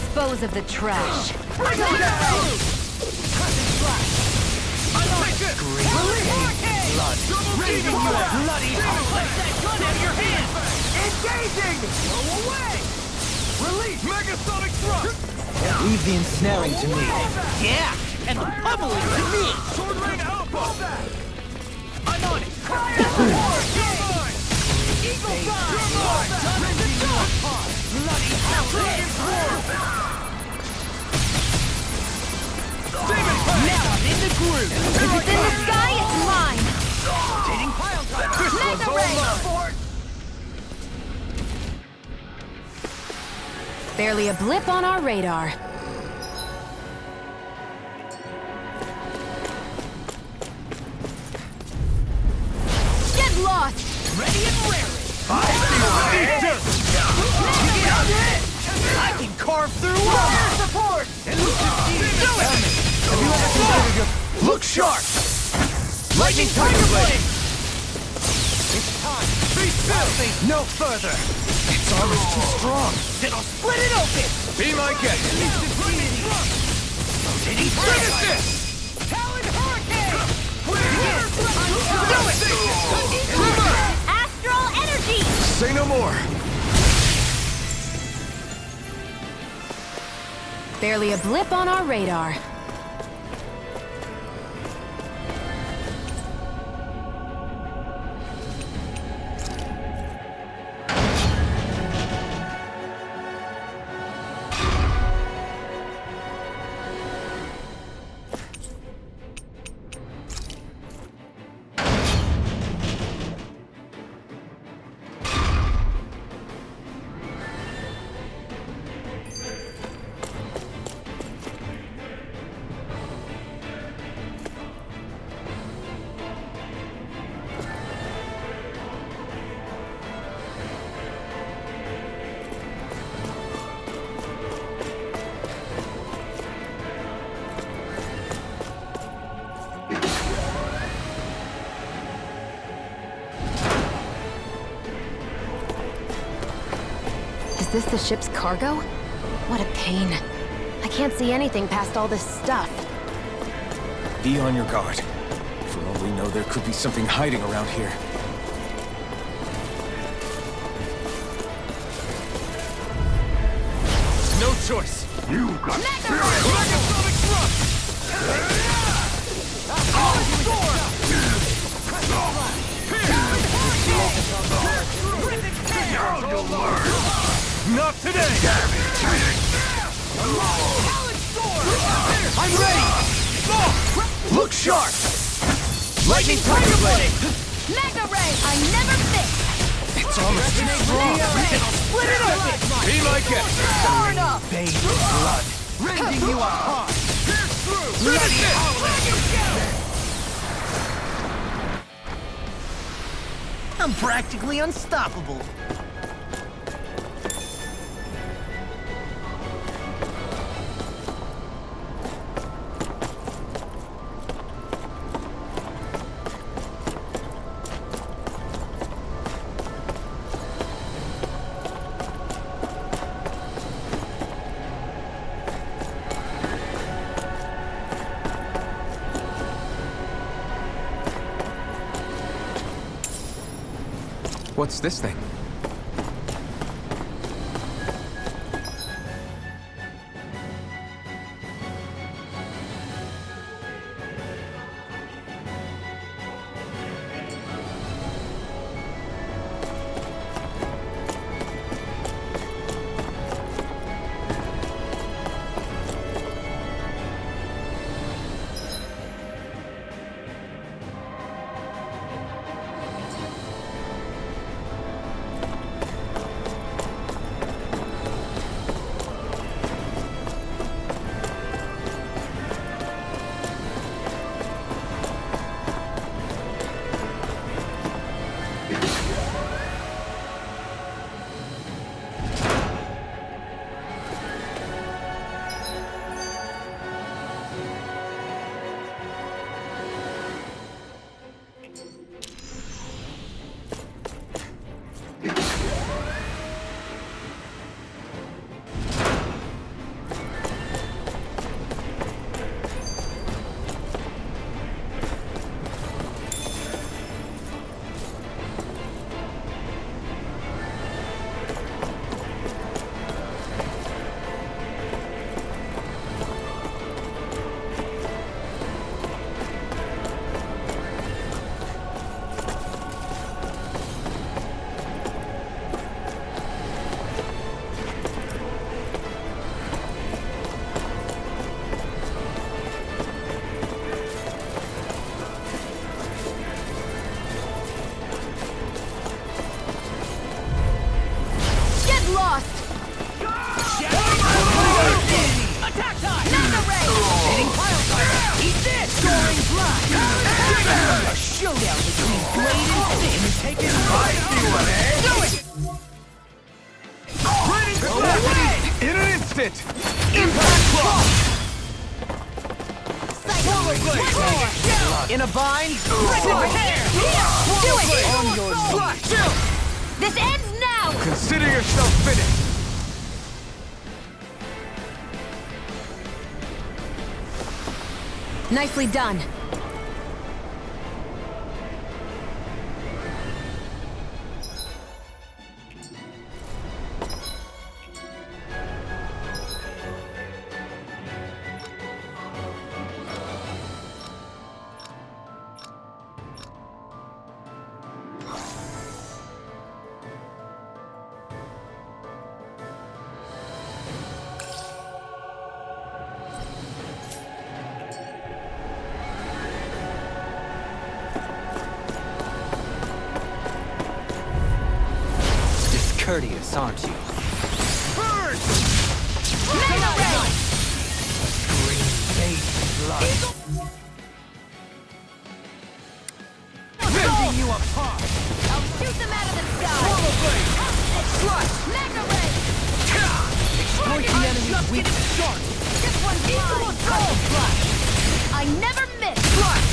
dispose of the trash. Bring it down! Raising you a bloody hole! Let that gun out of your hand! Engaging! Go away! Release Megasonic Thrust! Leave the ensnaring to me. Yeah! And the pummeling to me! Sword Rain Alpha! I'm on it! Eagle Fire! Bloody hell! Now I'm in the groove! If it's in the sky, it's mine! Rotating pile driver! This one's all mine! Barely a blip on our radar. Get lost! Ready and raring! I can carve through walls! Support! Do it! Have you ever considered your... Look sharp! Lightning Tiger Blade! It's time! Be still! Think no further! Its armor's too strong! Then I'll split it open! Be my guest! Rotating Fire! Talon Hurricane! Do it! Astral energy! Say no more. Barely a blip on our radar. Is this the ship's cargo? What a pain. I can't see anything past all this stuff. Be on your guard. For all we know, there could be something hiding around here. No choice! You got Megasonic Thrust! Not today! I'm ready! Look sharp! Lightning Tiger Blade! Mega Ray! I never miss! It's almost too strong. Split it open! Be my guest! Far enough! Bathed in blood. Rending you apart! Pierce through! Bloody howling! I'm practically unstoppable! What's this thing? it! Impact block! Swallow blade! In a bind! Do it! On your knees! This ends now! Consider yourself finished! Nicely done. Discourteous, aren't you? Burn! Mega Ray! Green-based blood. Ripping you apart! I'll shoot them out of the sky! Swallow blade! Slash! Mega Ray! Exploit the enemy's weakness. This one's mine! I never miss! Slash!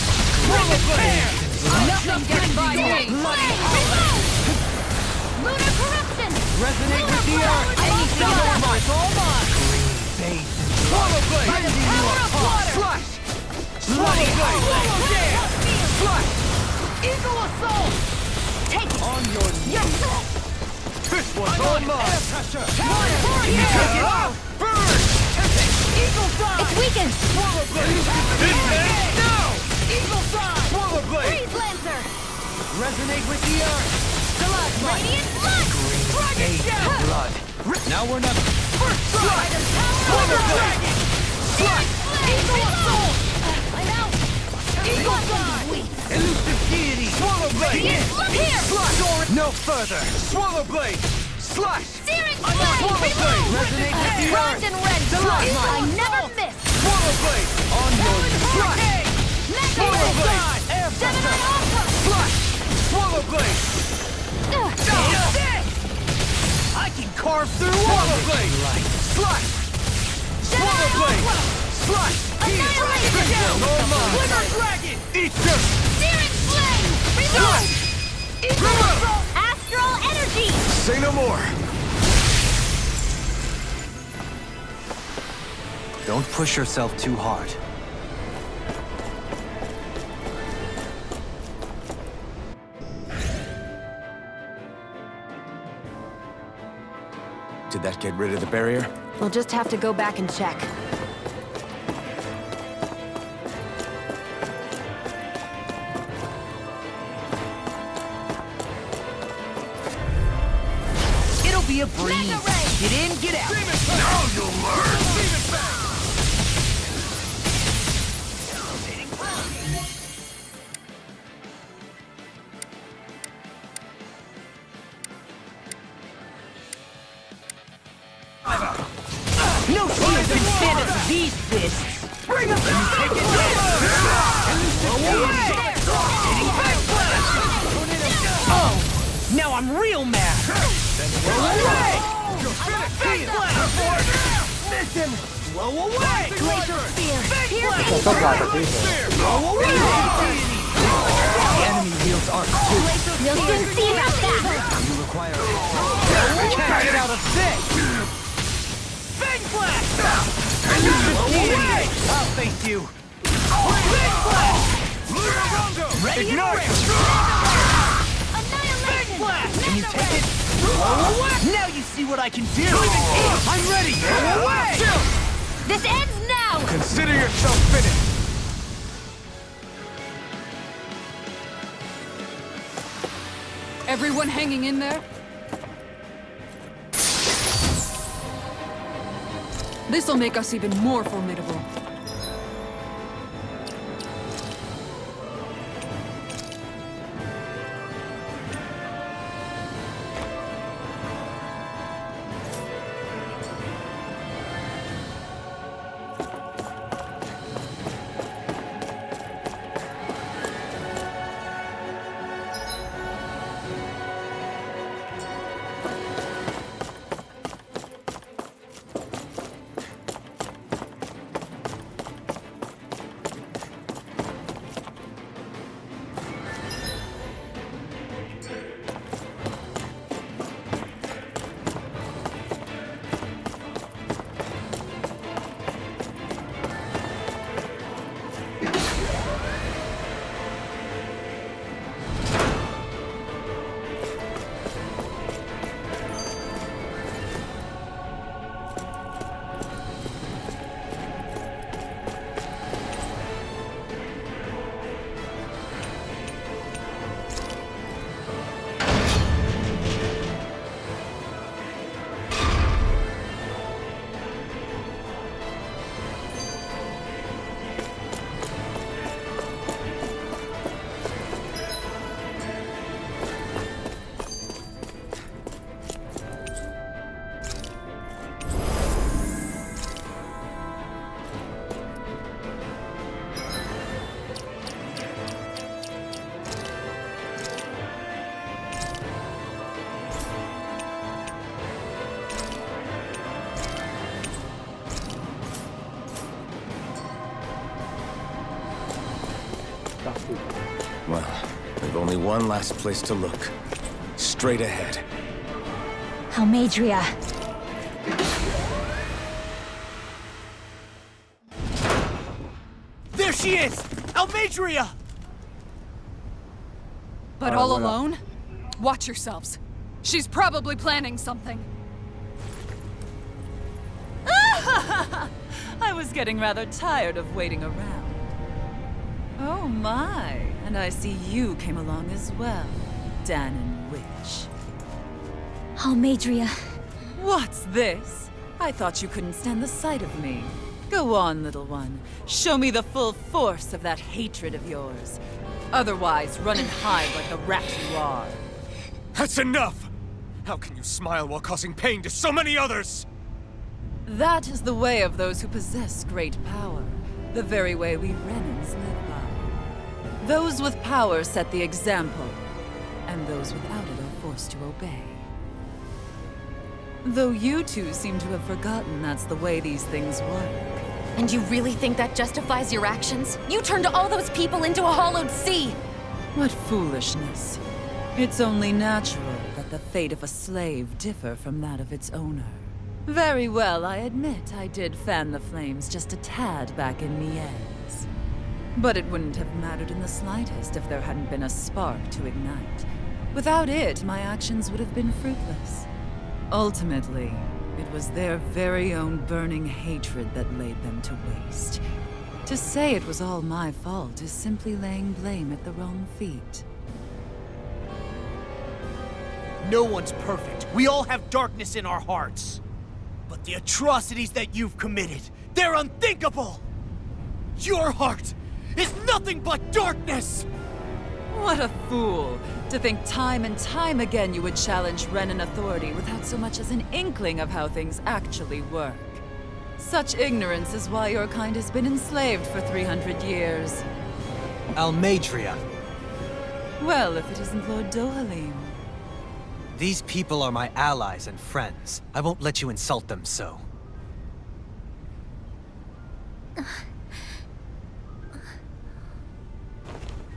Swallow blade! Nothing gets by me! Reload! Lunar corruption! Resonate with the earth! Anything is mine! all mine! Green-based Swallow blade! By the power of water! Slash! Swallow blade! Slash! Eagle assault! Take it! On your knees! Yes! This one's all mine! Air pressure! Can you take it out? Burn! Eagle side! It's weakened! Swallow blade! This ends now! Eagle side! Swallow blade! Freeze Lancer! Resonate with the earth! Radiant Blood! Green-based blood! Now we're not... First By the power Swallow of blade! dragon! Slash! Eagle assault! I'm out! Eagle side! Elusive deity! Swallow blade! Here! Slash! No further! Swallow blade! Slash! Searing Swallow flame! blade! Resonate with the Bronze earth! and red! Slash! I never miss! Swallow blade! On your slash! Swallow blade! Air Gemini pressure! Ultra! Slash! Swallow blade! I can carve through Swallow blade! Slash! Swallow blade! Slash! Annihilation! Glimmer dragon! Eat them! Searing flame! Reload! Eagle assault! Astral energy! Say no more. Don't push yourself too hard. Did that get rid of the barrier? We'll just have to go back and check. It'll be a breeze. Get in, get out. Now you'll learn. No shield can stand up to these fists. Bring them back. Take it Oh, now I'm real mad. Listen, blow away. Glacial spear! Sto guarda, qui. Blow away. The enemy wields arc too. You'll soon see about that! You require can't get out of this. Fang blast. I'll face you. Fang blast. Ready Ignite. Annihilation! Can you take it? Blow away. Now you see what I can do. I'm ready. Blow away. This ends now! Consider yourself finished. Everyone hanging in there? This'll make us even more formidable. Well, we've only one last place to look. Straight ahead. Almadria. There she is! Almadria! But all alone? Watch yourselves. She's probably planning something. I was getting rather tired of waiting around. Oh my, and I see you came along as well, Danon Witch. Almadria. What's this? I thought you couldn't stand the sight of me. Go on, little one. Show me the full force of that hatred of yours. Otherwise, run and hide like the rat you are. That's enough! How can you smile while causing pain to so many others? That is the way of those who possess great power. The very way we Renans live by. Those with power set the example, and those without it are forced to obey. Though you two seem to have forgotten that's the way these things work. And you really think that justifies your actions? You turned all those people into a hollowed sea! What foolishness. It's only natural that the fate of a slave differ from that of its owner. Very well, I admit I did fan the flames just a tad back in Mies. But it wouldn't have mattered in the slightest if there hadn't been a spark to ignite. Without it, my actions would have been fruitless. Ultimately, it was their very own burning hatred that laid them to waste. To say it was all my fault is simply laying blame at the wrong feet. No one's perfect. We all have darkness in our hearts. But the atrocities that you've committed, they're unthinkable! Your heart is nothing but darkness! What a fool! To think time and time again you would challenge Renan authority without so much as an inkling of how things actually work. Such ignorance is why your kind has been enslaved for 300 years. Almadria. Well, if it isn't Lord Dohalim. These people are my allies and friends. I won't let you insult them so.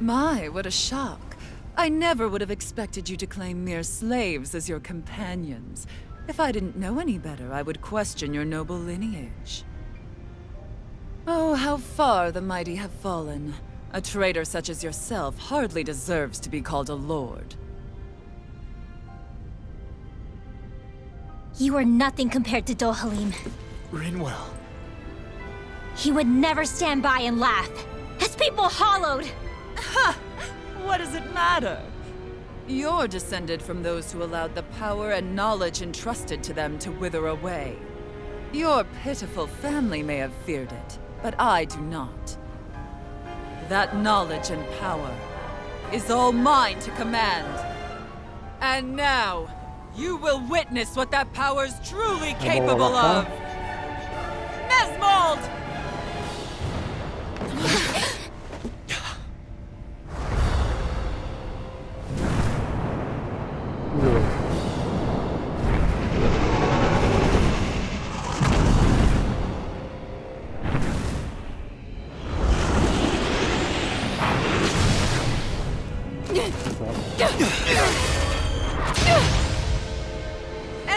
My, what a shock. I never would have expected you to claim mere slaves as your companions. If I didn't know any better, I would question your noble lineage. Oh, how far the mighty have fallen. A traitor such as yourself hardly deserves to be called a lord. You are nothing compared to Dohalim. Rinwell. He would never stand by and laugh. His people hollowed! Ha! What does it matter? You're descended from those who allowed the power and knowledge entrusted to them to wither away. Your pitiful family may have feared it, but I do not. That knowledge and power is all mine to command. And now, you will witness what that power's truly capable of! Nesmold!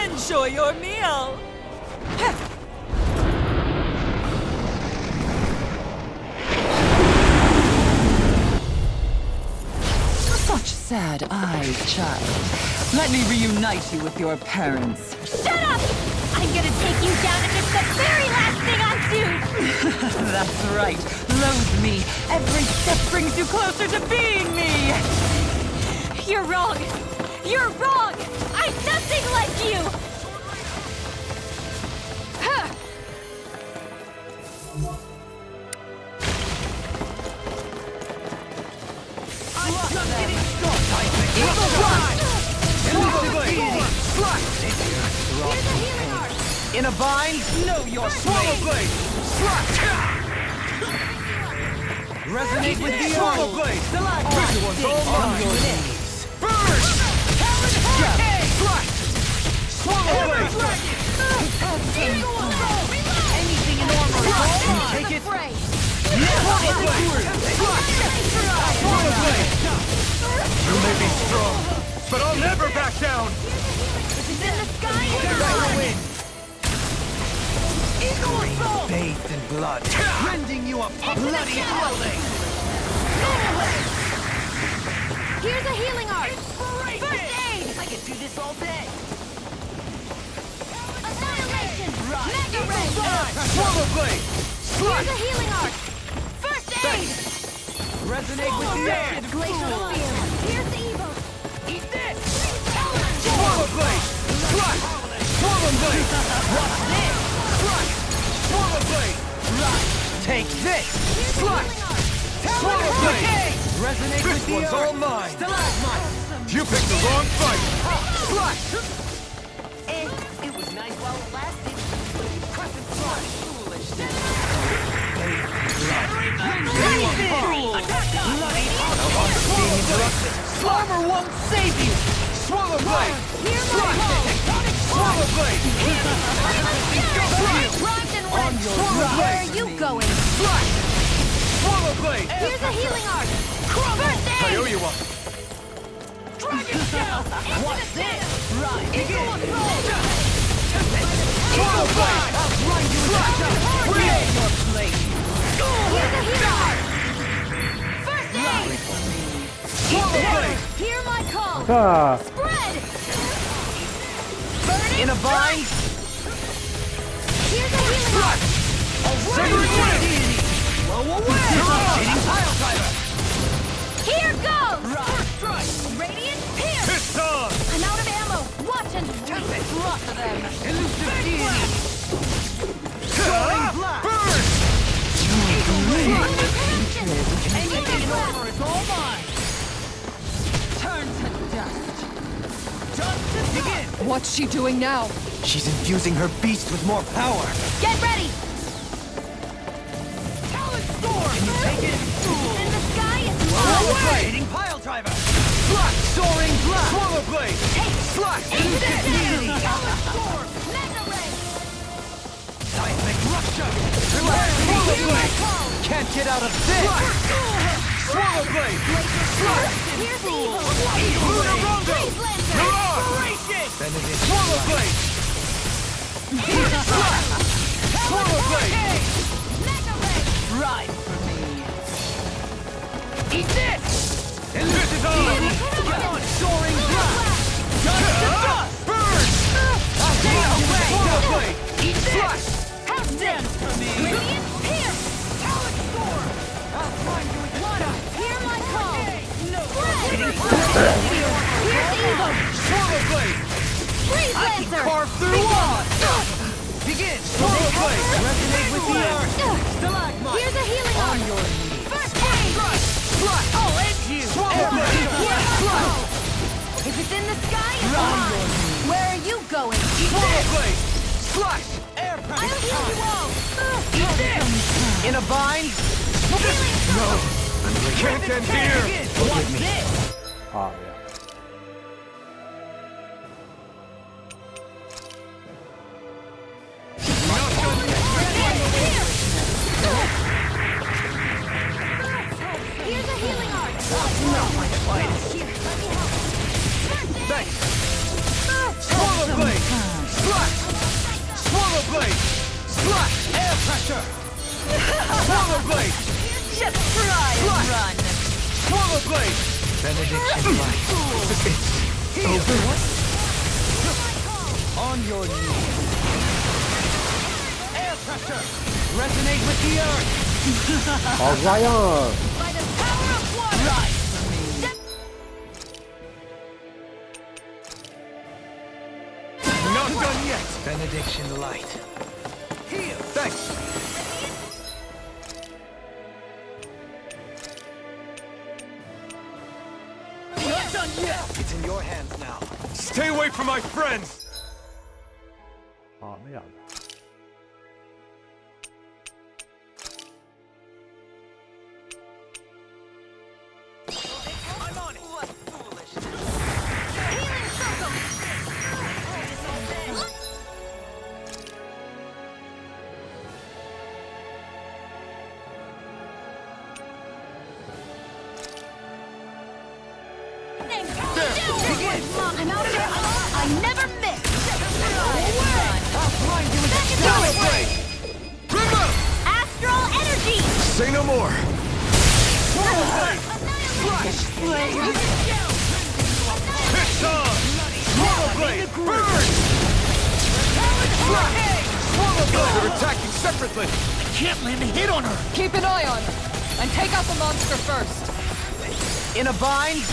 Enjoy your meal! Such sad eyes, child. Let me reunite you with your parents. Shut up! I'm gonna take you down if it's the very last thing I do! That's right. Loathe me. Every step brings you closer to being me! You're wrong! You're wrong! I'm nothing like you! In a bind? Know your swallow blade! Resonate with the swallow blade! Everyone's on your knees! Burn! Swallow blade! Anything in armor! Take it! Fray! Swallow blade! blade! You may be strong, but I'll never back down! Is it in the sky? Win! Eagle assault! Bathed in blood, rending you a bloody howling! Here's a healing art! First aid! I can do this all day! Annihilation! Mega ray! Swallow blade! Here's a healing art! First aid! Resonate with the air! Glacial spear! Here's the evil! Eat this! Swallow blade! Slash! Swallow blade! Watch this! Slash! Swallow blade! Take this! Here's a healing art! Swallow blade! Resonate This with the one's earth! all mine! Stalagmite! You picked the wrong fight! Slash! It was nice while it lasted. Crescent Flush! Foolishness! Being interrupted. Slammer won't save you! Swallow blade! Here's my call! Swallow blade! Primed and ready! Where are you going? Slash! Swallow blade! Here's a healing art! First I aid! owe you one! What's this? Right! Eagle assault! Swallow blade! Regain your place! Here's a healing art! First aid! Swallow blade! Hear my call! 자, Spread! In a bind? Here's a healing art! Sacred wind! Blow away! Hitting pile driver! Here goes! First strike! Radiant pierce! It's on! I'm out of ammo! Watch and wait! Lots of them! Elusive deity! Soaring blast! Burn! Anything in order is all mine! Turn to dust! Just to begin! What's she doing now? She's infusing her beast with more power! Get ready! Talent storm! Can you take it? In the sky, it's Blow mine! away! Hitting pile driver! Slash! Soaring blast! Swallow blade! Slash! Elusive deity! Talent storm! Mega ray! Seismic rupture! Swallow blade! Can't get out of this! Swallow blade! Slash! Here's the evil! Lunar Rondo! Freeze Lancer! Mirage! Swallow blade! Slash! Swallow blade! Mega ray! Ride for me! Eat this! This is on! Soaring blast! Dust to dust! Burn! Stay away! Swallow blade! Eat this! House dance! For me! Radiant pierce! Talent storm! I'll find you with water! Hear my call! Hitting Here's the evil! Swallow blade! Freeze Lancer! carve through odds! Begin! Swallow blade! Resonate with the earth! Stalagmite! Here's a healing On art! your knees! First aid! I'll end you! Swallow blade! If it's in the sky, it's mine! Where are you going? Swallow blade! Slash! Air I'll pressure! heal you all! Eat this! In a bind? No! Can't end here! What's this? 아, 야. Here's a healing art! Thanks! Swallow blade! Slash! Swallow blade! Slash! Air pressure! Swallow blade! Just try and run! Swallow blade! Benediction light. It's over. On your knees. Air pressure! Resonate with the earth! 과연 By the power of water! Rise for me! Not done yet! Benediction light. Heal! Thanks! Not done yet! It's in your hands now. Stay away from my friends! 아, 야. I'm on it! What foolishness! Healing circle! Say no more. It's on! Swallow blade! Burn! Swallow blade! They're attacking separately! I can't land a hit on her! Keep an eye on her, and take out the monster first. In a bind?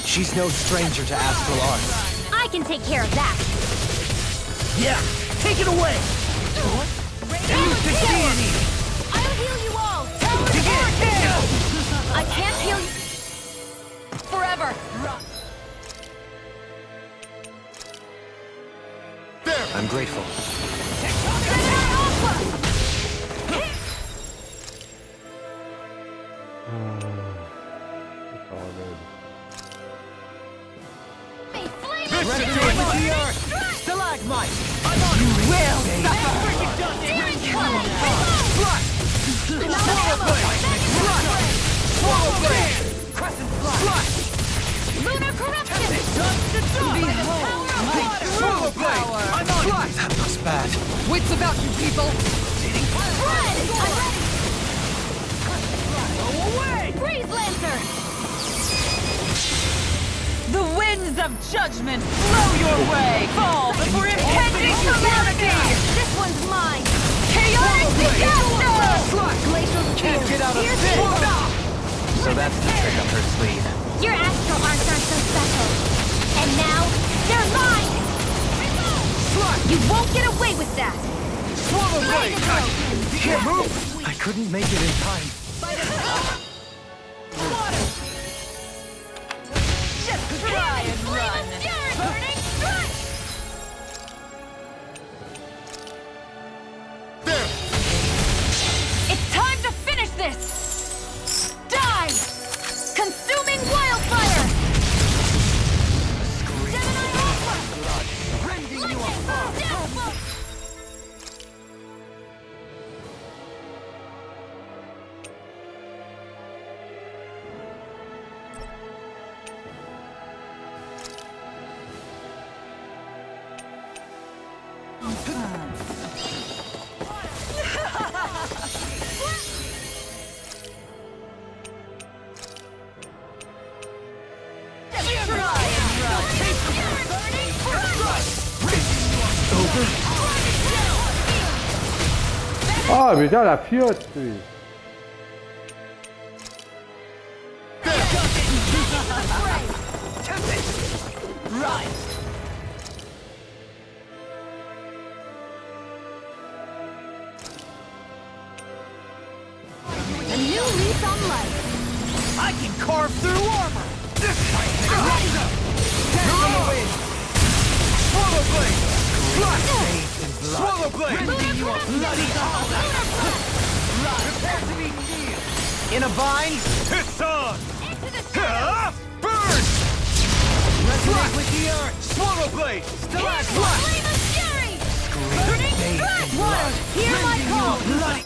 She's no stranger to astral arts. I can take care of that. Yeah, take it away! I'll heal you all. I can't heal you Forever. There! I'm grateful. Let's do it with the earth! Stalagmite! I'm on you will suffer! Swallow blade! Crescent flash! Lunar corruption. Behold my Swallow blade! I'm on it! That looks bad. wits about you people. Go away. Freeze Lancer. The winds of judgment blow your way! Fall before impending calamity! This one's mine. Chaotic disaster! Glacial Can't get out of this! So that's the trick up her sleeve. Your astral arts aren't so special. And now, they're mine! You won't get away with that! Swallow blade! Blade You can't move! I couldn't make it in time. Just try and run! Burning strike! There! It's time to finish this! Die! Consuming wildfire! Gemini Alpha! Rending you Lightning! Downfall! Ah, mais viens la piote, lui. A new lease on life. I can carve through armor! This time! Dance on the wind! Swallow blade! Swallow blade! Rending you a bloody Prepare to be healed! In a bind? It's on! Burn! Resonate with the earth! Swallow blade! Stalagmite! Flame of fury! Burning strike! Water! Hear my call! Bloody!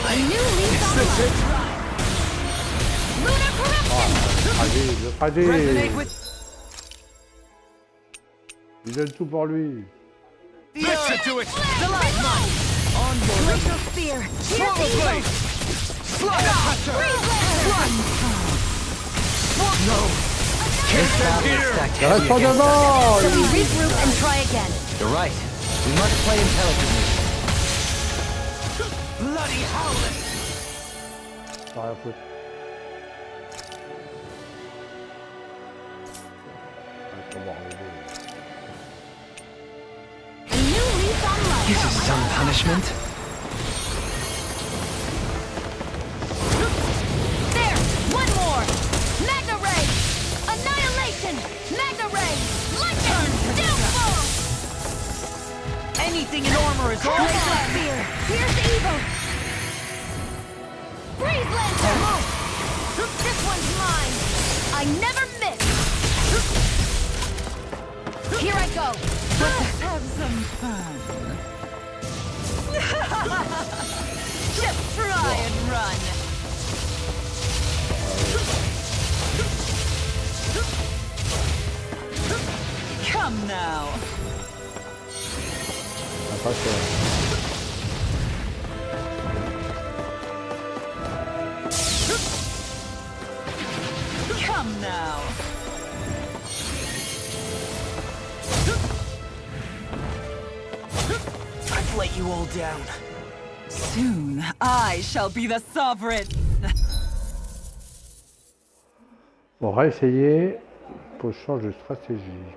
A new lease on life. Lunar corruption! Resonate with Il donne tout pour lui. the earth! Let's do it! Stalagmite! On your Glacial spear! Swallow blade! Slug hunter! No! Can't stand here! Reste pas devant! So we regroup and try again. You're right. We must play intelligently. Bloody howling! T'as rien foutu. Ouais, faut voir les deux. A new lease on life. This is some punishment. There! One more! Magna Ray! Annihilation! Magna Ray! Lightning! Downfall! Anything in armor is all Glacial spear! Here's evil! Freeze Lancer! This one's mine! I never miss! Here I go! Let's have some fun. Just try and run. Come now. pas cher. Come now. I've let you all down. Soon, I shall be the sovereign. On va essayer pour changer de stratégie.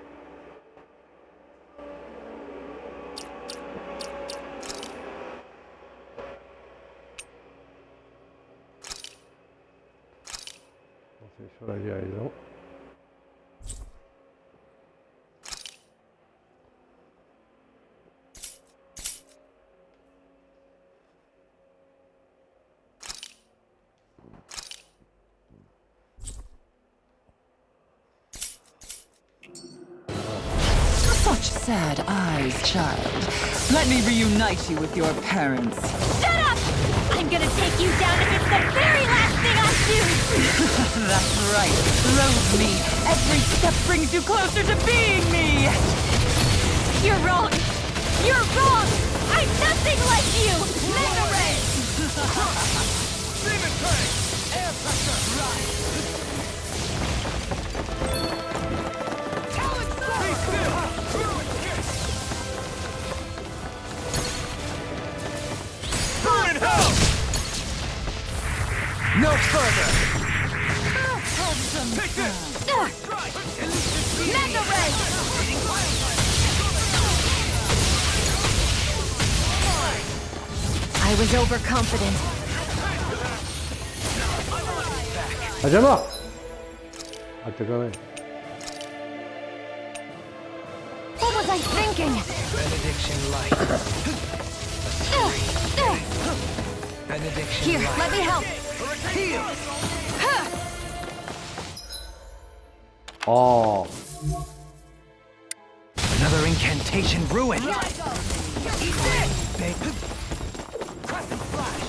C'est sur la guérison. Such sad eyes, child. Let me reunite you with your parents. Shut up! I'm gonna take you down if it's the very last thing I do! That's right. Loathe me. Every step brings you closer to being me. You're wrong! You're wrong! I'm nothing like you! Mega Ray! Demon Train! Air pressure! Rise! Talent Sword! Be still! Fluid kiss! Burn in hell! No further! Take this! Strike! Mega Ray! I was overconfident. Ah, j'ai mort! Ah, t'es quand même. What was I thinking? Benediction light. Benediction Here, light. let me help. Heal! Oh! Another incantation ruined. Big crescent flash.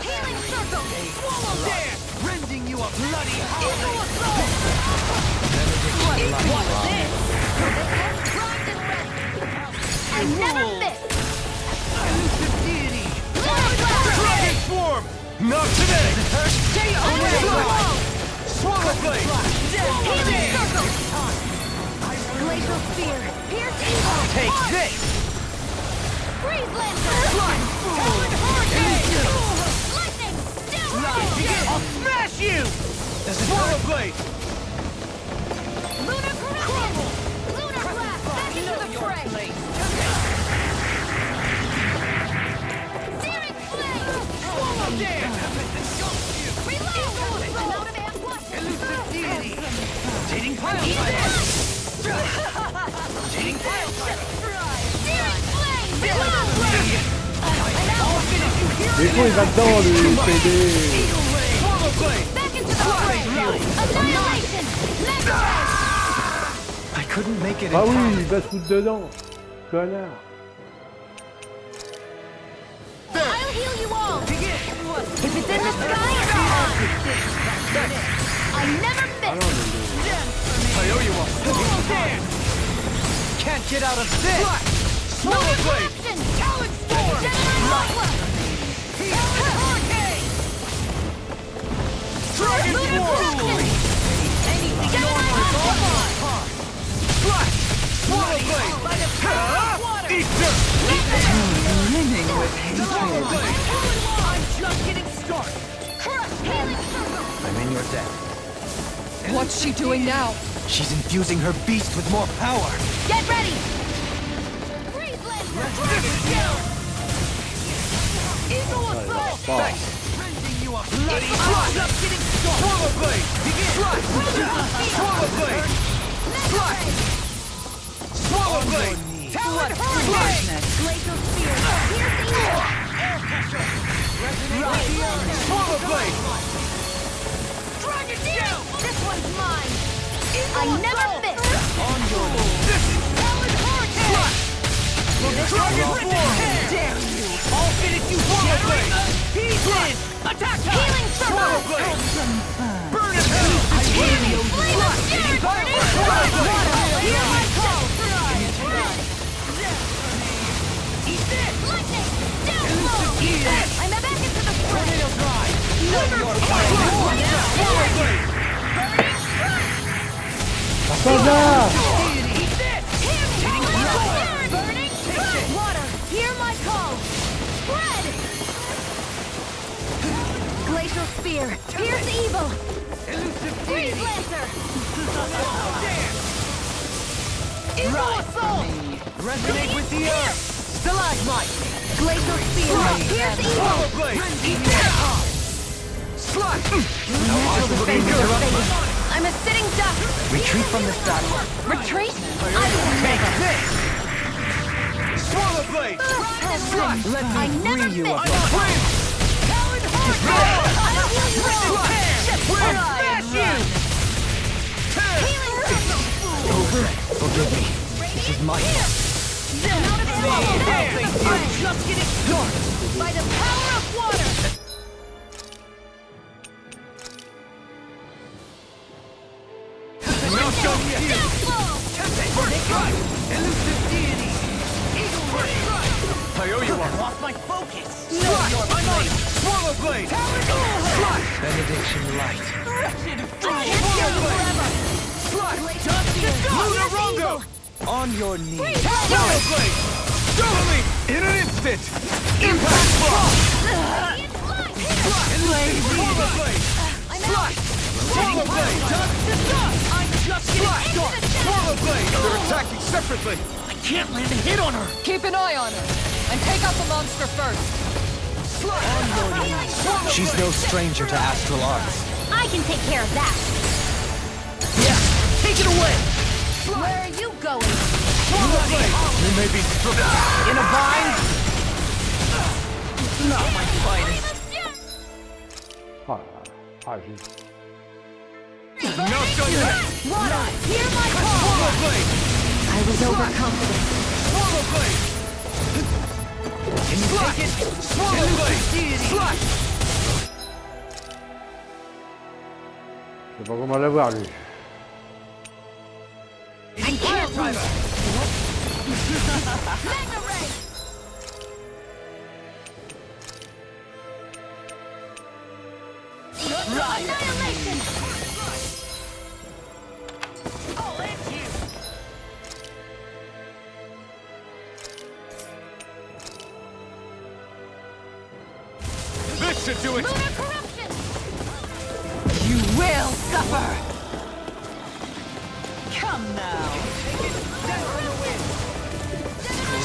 Healing circle! Swallow dance. Rending you a bloody Eagle assault! What's this? Primed and ready. I never miss! elusive deity. Dragon Swarm. Not today. Stay away! Swallow blade. Healing circle! Glacial spear! Pierce evil! Take this. Freeze lantern! Talon hurricane! Lightning! Still! I'll smash you. Swallow blade. Lunar corruption! Lunar blast! Back into the fray! Searing flame! Swallow dance. Reload! I'm out of amp plus! Elusive deity. Rotating pile driver. Rotating pile driver. Searing flame! Reload! Des fois, il va dedans, lui, PD. Swallow blade. Back into the fray! Annihilation! Mega Ray! I couldn't make it in Ah oui, time. il va se foutre dedans. Connard. I'll heal you all! If it's in the sky, it's mine! I never miss! I owe you one. Dance. Can't get out of this. Swallow Lunar blade. corruption! Talon storm! Gemini Aqua! Hurricane! Dragon Lunar Swarm. corruption! Gemini Aqua! Flash. Swallow blade. Easter. Brimming with hatred. I'm just getting started. Crush! Healing circle! I'm in your debt. What's she doing now? She's infusing her beast with more power. Get ready! Freeze lantern! Dragon skill! Eagle assault! Thanks. Rending you a bloody flash. Just getting started. Swallow blade. Begin. Flash. Swallow blade. Flash. Swallow blade. What foolishness! Glacial spear! Piercing Swallow blade. Dragon skill! This one's mine! I never miss! On your this is Talon hurricane! Dragon Swarm. Dare you! I'll finish you. Swallow blade. Pieces! Attack time! Healing Swallow circle! blade. Burn in hell. Healing! Flame of Spirit! Water! Hear my call! spear! Pierce evil! Elusive Freeze deity! lancer! Evil assault! Resonate with the earth! Stalagmite! Glacial spear! Pierce evil! Swallow blade! Slash! No odds of being interrupted. I'm a sitting duck! Retreat from this battle. Retreat? Take this! Swallow blade! Slash! Let me I never free you fit. of your friends! Talon Heart! We'll smash you! Over. Forgive me. This is my fault. I'm just getting started! By the power of water! Not done yet! Elusive deity! Eagle strike! I owe you one. Lost my focus! Slash! I'm on it! Swallow blade! Slash! Benediction light! Wretched fool! Swallow blade! Slash! Lunar Rongo! On your knees! Swallow blade! Double me! In an instant! Impact block! Slash! Swallow blade! Slash! Swallow blade! Dust to dust! I'm just getting Swallow blade! They're attacking separately! I can't land a hit on her! Keep an eye on her, and take out the monster first. On your knees! She's no stranger to astral arts. I can take care of that. Yeah! Take it away! Where are you going? Swallow blade! You may be in a bind! Not my finest! Ah, ah, j'ai... Not done yet! Water! Hear my call! Swallow blade! I was overconfident. Swallow blade! Can you take it? Swallow blade! Slash! Je sais pas comment l'avoir, lui. Pile driver! Mega ray! Annihilation! I'll end you! This should do it! Lunar corruption! You will suffer! Come now!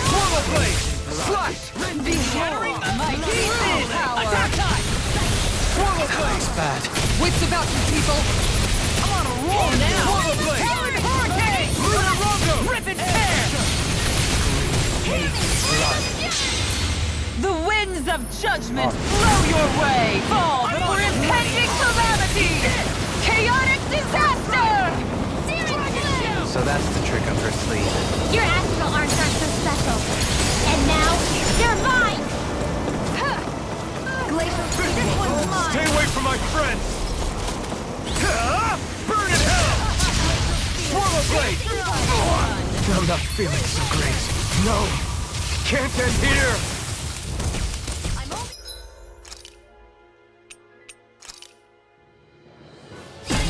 Swallow blade! Slash! Behold My demon power! Attack time! Swallow blade! Bad. Wits about you, people! I'm on a roll now! Swallow blade! Hurricane! Lunar Rongo! Rip and tear! The winds of judgment blow your way! Fall before impending calamity! Chaotic disaster! So that's the trick up her sleeve. Your astral arms aren't so special. And now, they're mine! Glacial spear! This one's mine! Stay away from my friends! Burn in hell! Swallow blade! I'm not feeling so great. No! Can't end here!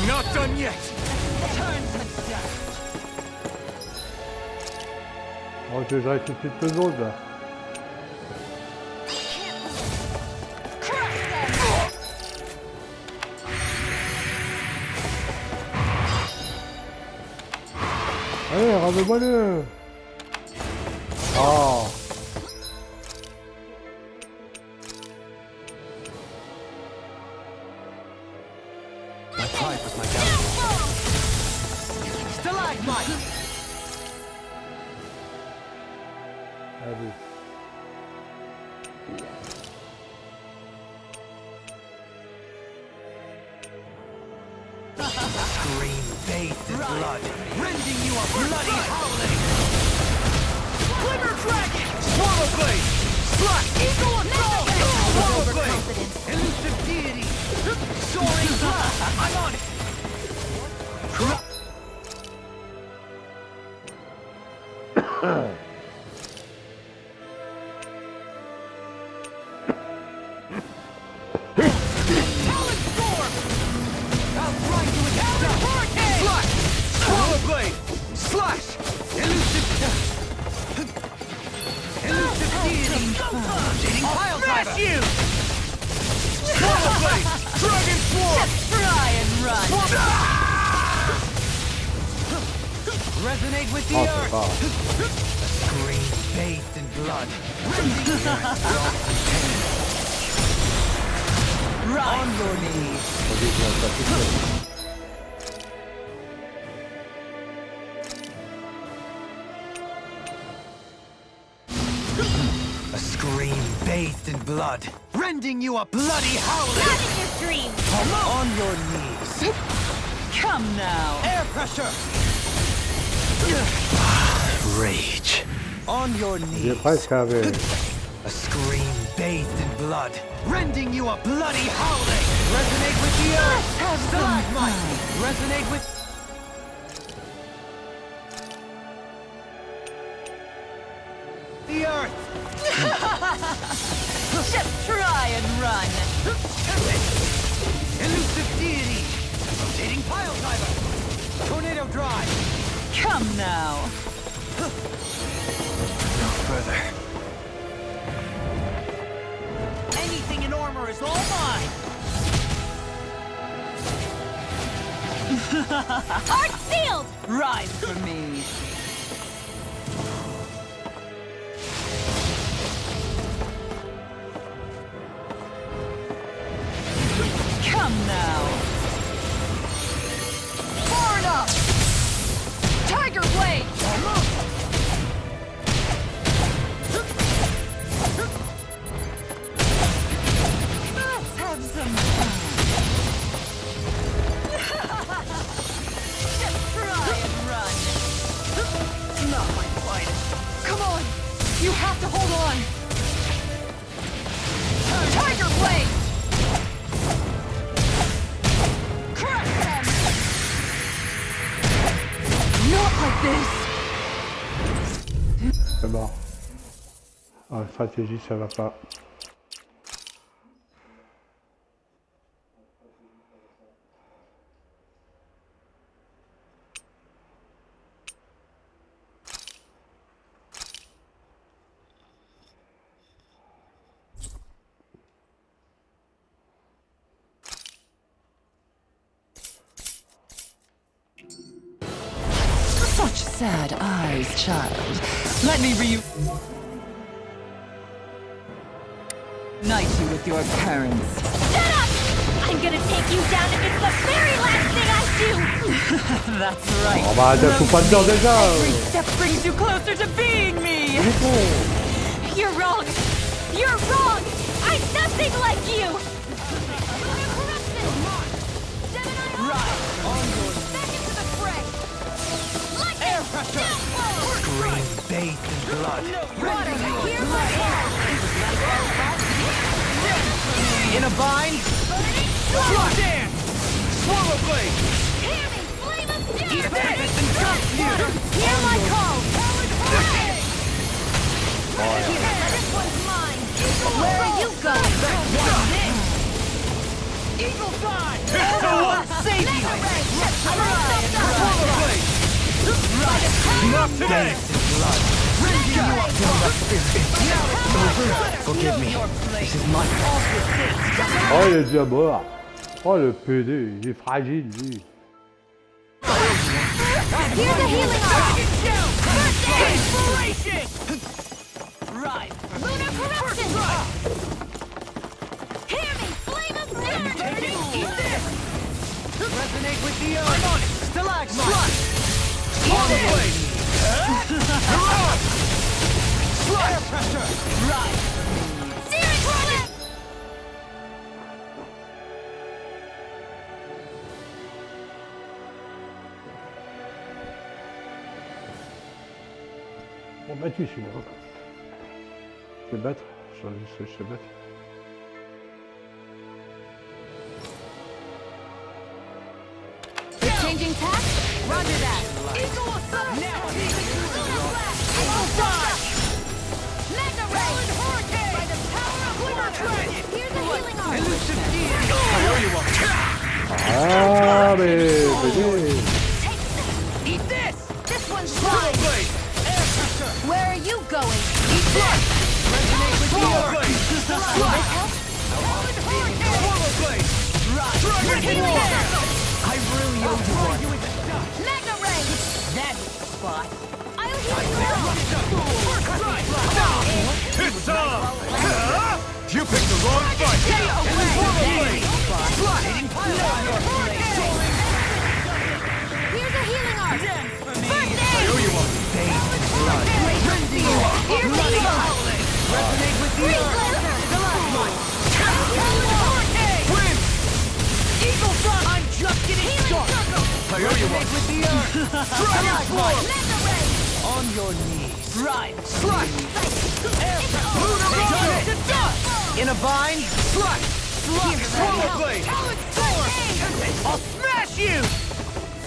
Not done yet! Oh, je reste une petite seconde, là. Allez, rendez-moi-le. Oh. My pride was my downfall. Stalagmite! Allez. Scream bathed in blood, rending you a bloody howling! Glimmer dragon! Swallow blade! Slash! Eagle assault! Swallow blade! Elusive deity! Soaring blast! I'm on it! Talon storm! Outright to its death! Hurricane! Slash! Swallow blade! Slash! Elusive deity! I'll smash you! Swallow blade! blade! Dragon swarm! Just try and run. Resonate with the Oh, earth! c'est pas. A scream bathed in blood. On your knees. Ok, je vais pas tout seul. A scream bathed in blood, rending you a bloody howling. Not in your dreams! On your knees. Come now. Air pressure. Rage. On your J'ai knees. presque avec. A scream bathed in blood, rending you a bloody howling. Resonate with the earth. Stalagmite. Resonate with. The earth. Just try and run. Elusive deity. Rotating pile driver. Tornado drive. Come now. No further. Anything in armor is all mine. Art sealed! Rise for me. Come now. Far enough! Tiger blade! Let's have some fun. Just try and run. Not my finest. Come on! You have to hold on! Tiger blade! Crush them! Not like this! C'est mort. En stratégie, ça va pas. Such sad eyes, child. Let me reunite you with your parents. Shut up! I'm gonna take you down if it's the very last thing I do! That's right. Oh bah, t'as tout pas dedans déjà. Every step brings you closer to being me. You're wrong! You're wrong! I'm nothing like you! Back into the fray! Air pressure. Scream bathed in blood. In a bind. Drop dance. Swallow blade. Eat this. Hear my call! This one's mine! Where are you going? Eagle side. Save you. Swallow blade. Not today. Rending you up to the spirit. Forgive me. This is my fault. Oh, il est déjà mort. Oh, le PD, il est fragile, lui. Here's a healing arm! Inspiration. Rise. Lunar corruption! Hear me! Flame of Take it. death! Eat this. Resonate with the earth. I'm on it. Stalagmite. Swallow blade. Air pressure. Rise. Searing flame! Bon, battu celui-là. Je vais battre. Je sais battre. Changing tack? Roger that. Eagle assault! Now Eagle dive! Mega ray! Hurricane! By the power of Lunar Dragon! Here's a healing arm! elusive deity. I know you want. Ah, mais PD. Eat this. This one's Swallow mine! blade. Air pressure. Where are you going? Eat this. Resonate with the earth. Swallow blade. Wicked Warrior! I really owe you one. Magna Ray! That hit the spot. I'll heal you. It's on! You picked the wrong fight! Here's a healing art. First I aid. owe you one! Here's the evil. Resonate with the Freeze earth. laser. Win! Eagle Front! I'm just getting started. I owe you one! Resonate with the earth. Dragon Form! Magna Ray. On your knees. Right. Slash! Lunar Rocket! In a bind. Slash! Swallow Blade! I'll smash you!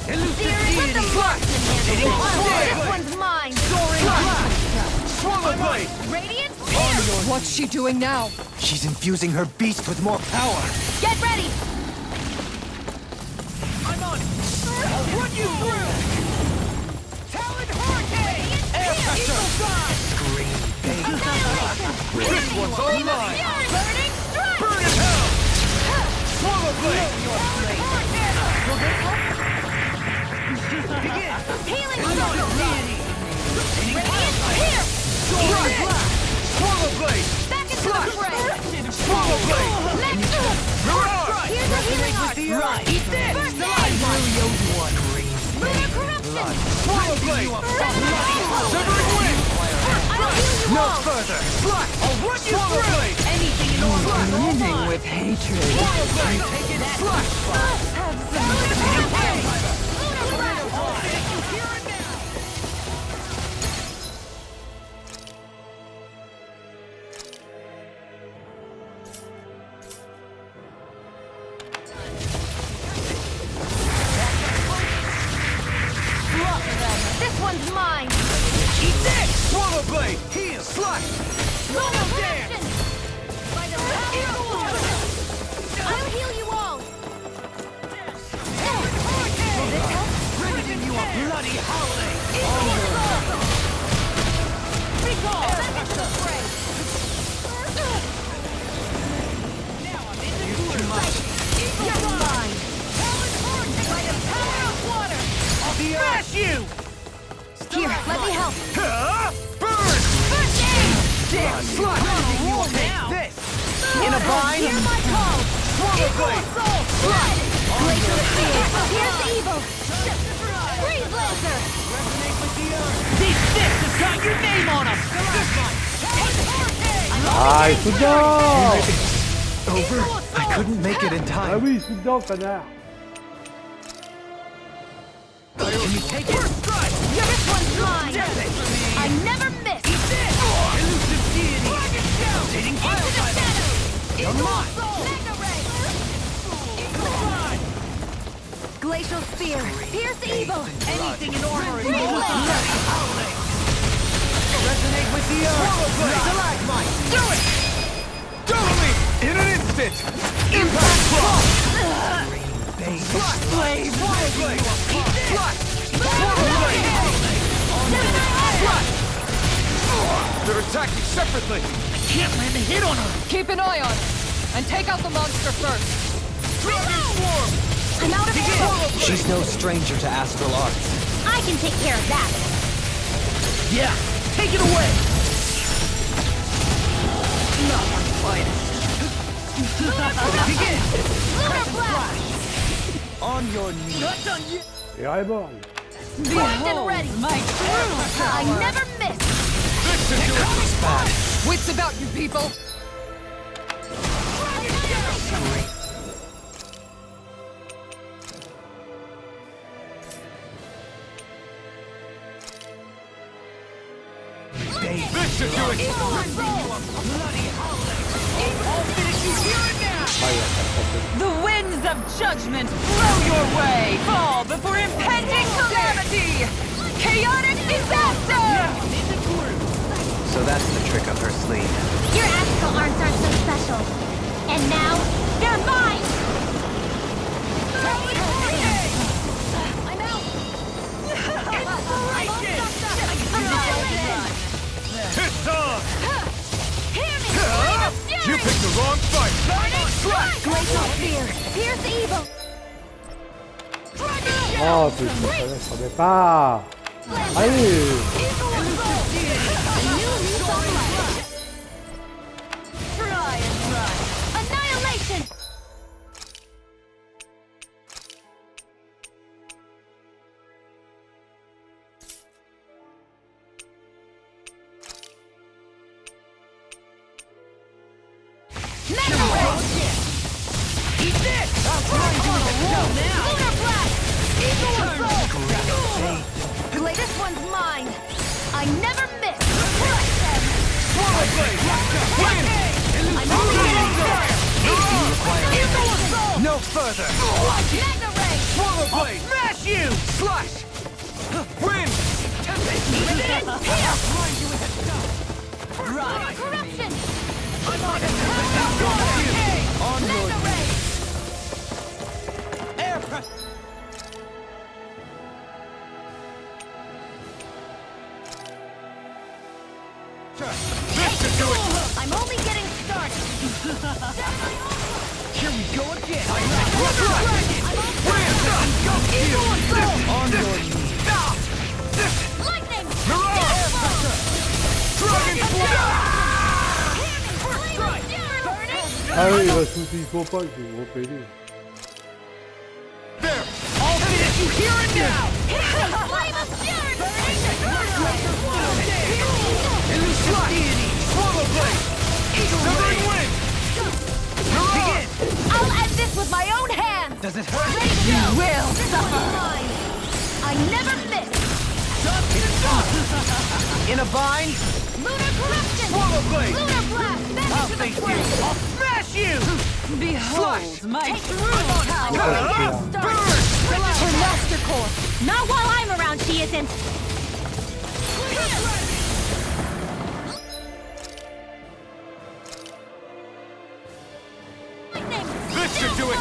Elusive Dear, let the deity. marksman handle this. This one's mine. Swallow Blade! Radiant. What's she doing now? She's infusing her beast with more power. Get ready. I'm on it. I'll run you through! Talon Hurricane! Air pressure! Scream, baby. This one's all mine! Burning strike. Burn in hell! Swallow Blade! Begin! Healing Lunar circle. deity! Radiant. Here. Swallow Blade! Back into the fray. Swallow Blade! Mirage! Here's a healing art. Right! Eat this! First I aid. really owe you one. Lunar corruption. Swallow Blade! Severing Wind! I'll heal you No all. further. Slash! I'll run you Swallow through! Blade! Anything in order is all Brimming mine! with hatred. Swallow Blade! Slash! This one's mine. Eat this! Swallow Blade! Heal! Slash! Lunar corruption. By the power of water. I'll heal you all. Will this help? Granting you a bloody holiday! Recall. Back into the fray. You're mine. By the power of water. I'll smash you! Here, let me help. Burn! First aid. Slash! You will take this! In a bind. Hear my call. Swallow Blade! Soul. Blood. Glacial Spear. Here's the evil. Freeze Lancer. Resonate with the earth! These sticks have got your name on them! Ah, il fout dedans. Over? I couldn't make it in Ah time. oui, il fout dedans, connard. Can you take it? This one's mine. I never miss. Elusive deity! Rotating Into the fire! shadows. You're mine! Magna Ray. Glacial Spear. Pierce the evil. Anything in order is Freeze all Lancer. mine! Resonate with the earth! Stalagmite! Do it! Double me! In an instant! Impact Block! Slave! Swallow Blade! Slash! Swallow Blade! Slash! They're attacking separately! Can't land a hit on her! Keep an eye on it. And take out the monster first. Dragon Swarm! I'm out of ammo. She's no stranger to astral arts. I can take care of that. Yeah! Take it away! Not my finest! Begin! Lunar Blast. On your knees! Not done yet! Et reborn. Primed and ready. My true I never miss. This should do it! Wits about you people. This should do it! I'll finish you here and now! The winds of judgment blow your way. Fall before impending calamity. Chaotic disaster. So that's the trick up her sleeve. Your astral arms aren't so special. And now, they're mine! I'm out. It's on! Hear me. You picked the wrong fight! Slash. No fear. Here's evil. Oh putain, ça ne savait pas. Allez. Annihilation. Eat this! I'll grind you with a shell now! Lunar blast. Eagle assault. Wait, this one's mine. I never miss. Crush them. Swallow blade! Win! I'm only getting started. Eagle assault! No further! Mega ray. Swallow blade! Smash you! Slash! Win! Here. Grind you with a shell! Lunar corruption. I'm on it! On your Mega ray. air press! This should do it! I'm only getting started. Here we go again! On your knees! Lightning. Dragon Ah oui, il va sauter, il faut pas, il faut repérer. There! I'll finish you here and now! Flame of fury. Swallow blade! Severing wind! Begin! I'll end this with my own hands. Does it hurt? You will suffer. I never miss. In a bind? Lunar corruption. Swallow blade! Lunar blast. Back I'll into the face you! flame. I'll smash you! Behold my Take true root. I'm power. only getting started. Her master core. Not while I'm around, she isn't. Lightning. This should do it!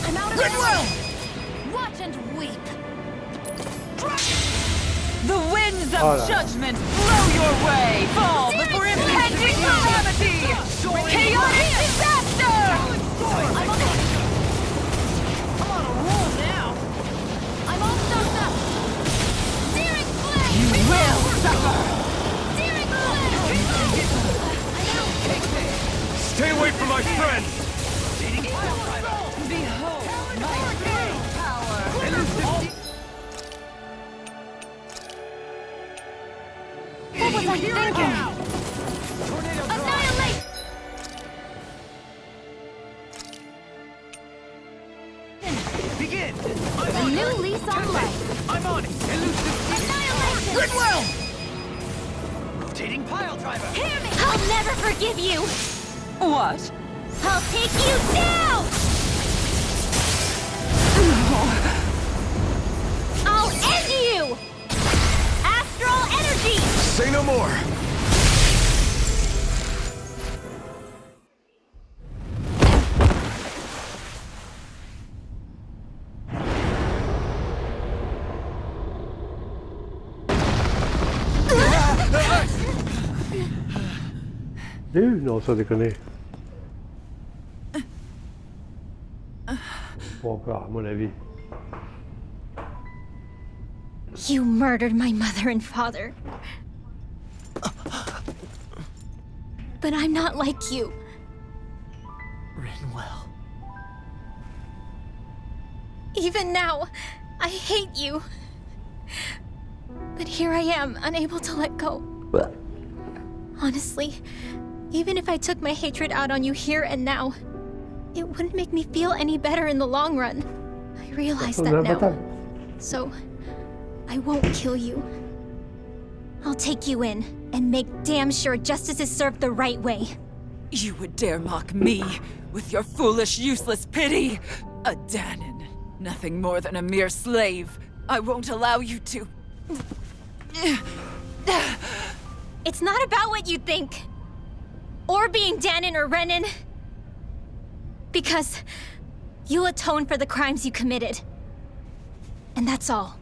I'm out of Goodwill! ammo. Watch and weep. The winds of Hola. judgment blow your way. Fall before impending calamity. Chaotic disaster. I'm on a roll now. I'm all soaked up. Searing flame. You will suffer. Searing flame. Stay away from my friends! Behold my true power. What was I thinking? Annihilate. Begin! A new lease on life. I'm on it! Elusive Annihilation. Goodwill! Rotating pile driver! Hear me. I'll never forgive you. What? I'll take you down. I'll end you. Astral energy. Say no more! J'ai eu? Non, ça déconne. Pas encore, à mon avis. You murdered my mother and father. But I'm not like you. Rinwell. Even now, I hate you. But here I am, unable to let go. Honestly, even if I took my hatred out on you here and now, it wouldn't make me feel any better in the long run. I realize that now. So, I won't kill you. I'll take you in and make damn sure justice is served the right way. You would dare mock me with your foolish, useless pity? A Danon, nothing more than a mere slave. I won't allow you to. It's not about what you think. Or being Danon or Renan. Because you'll atone for the crimes you committed. And that's all.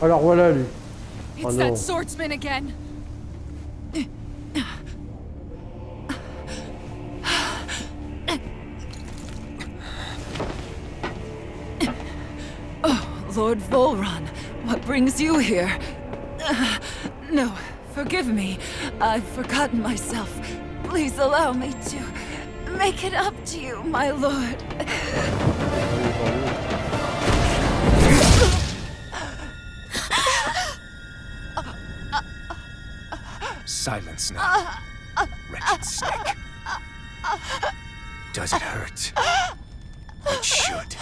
Alors voilà lui. It's Oh non. that swordsman again. Oh, Lord Volron, what brings you here? No, forgive me. I've forgotten myself. Please allow me to make it up to you, my lord. Silence now, wretched snake. Does it hurt? It should.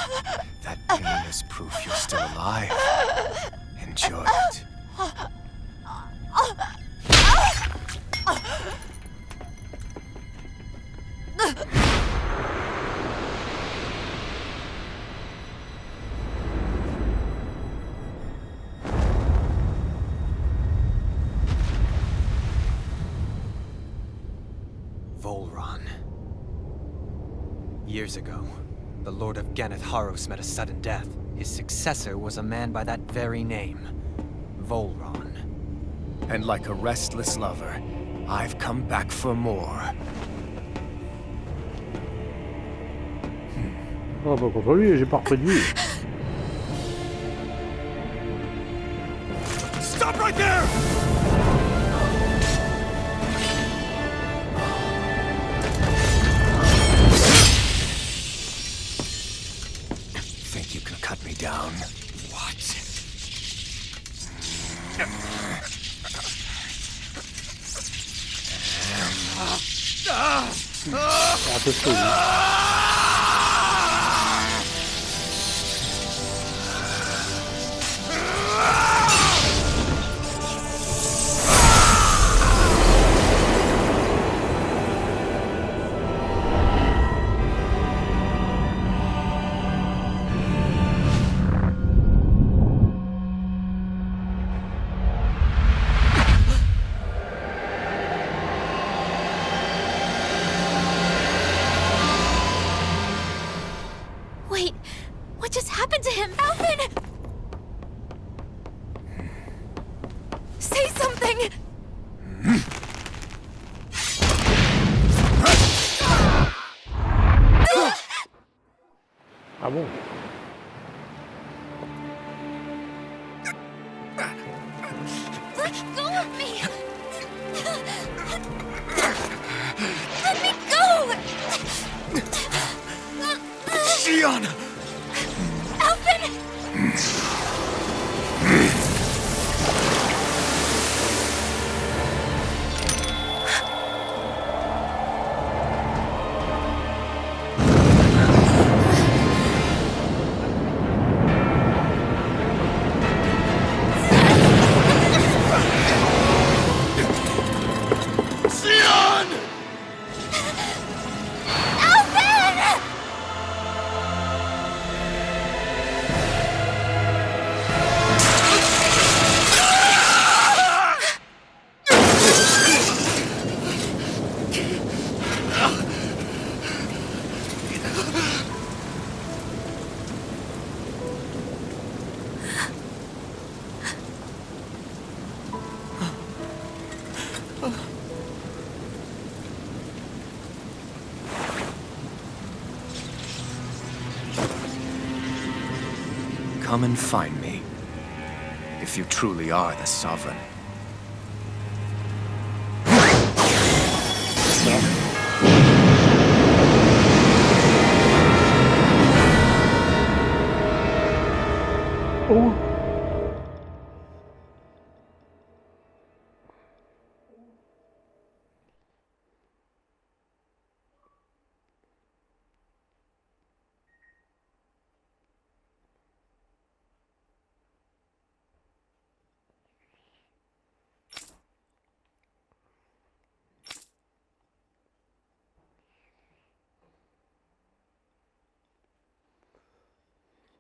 That pain is proof you're still alive. Enjoy it. Volron. Years ago, the Lord of Ganeth Haros met a sudden death. His successor was a man by that very name, Volron. And like a restless lover, I've come back for more. Ah bah contre lui, j'ai pas repris de lui. Stop right there! Think you can cut me down? What? C'est un peu chaud lui. Wait, what just happened to him? Alvin! Say something! Ah bon? Let go of me! Let me go! Xion! Alvin! Xion! Alvin! Come and find me, if you truly are the Sovereign. Oh!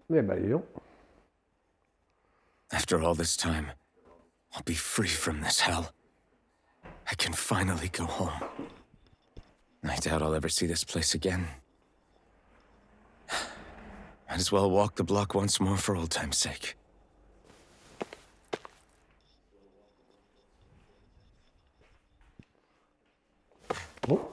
Eh ben dis donc. After all this time, I'll be free from this hell. I can finally go home. I doubt I'll ever see this place again. Might as well walk the block once more for old time's sake. Oh.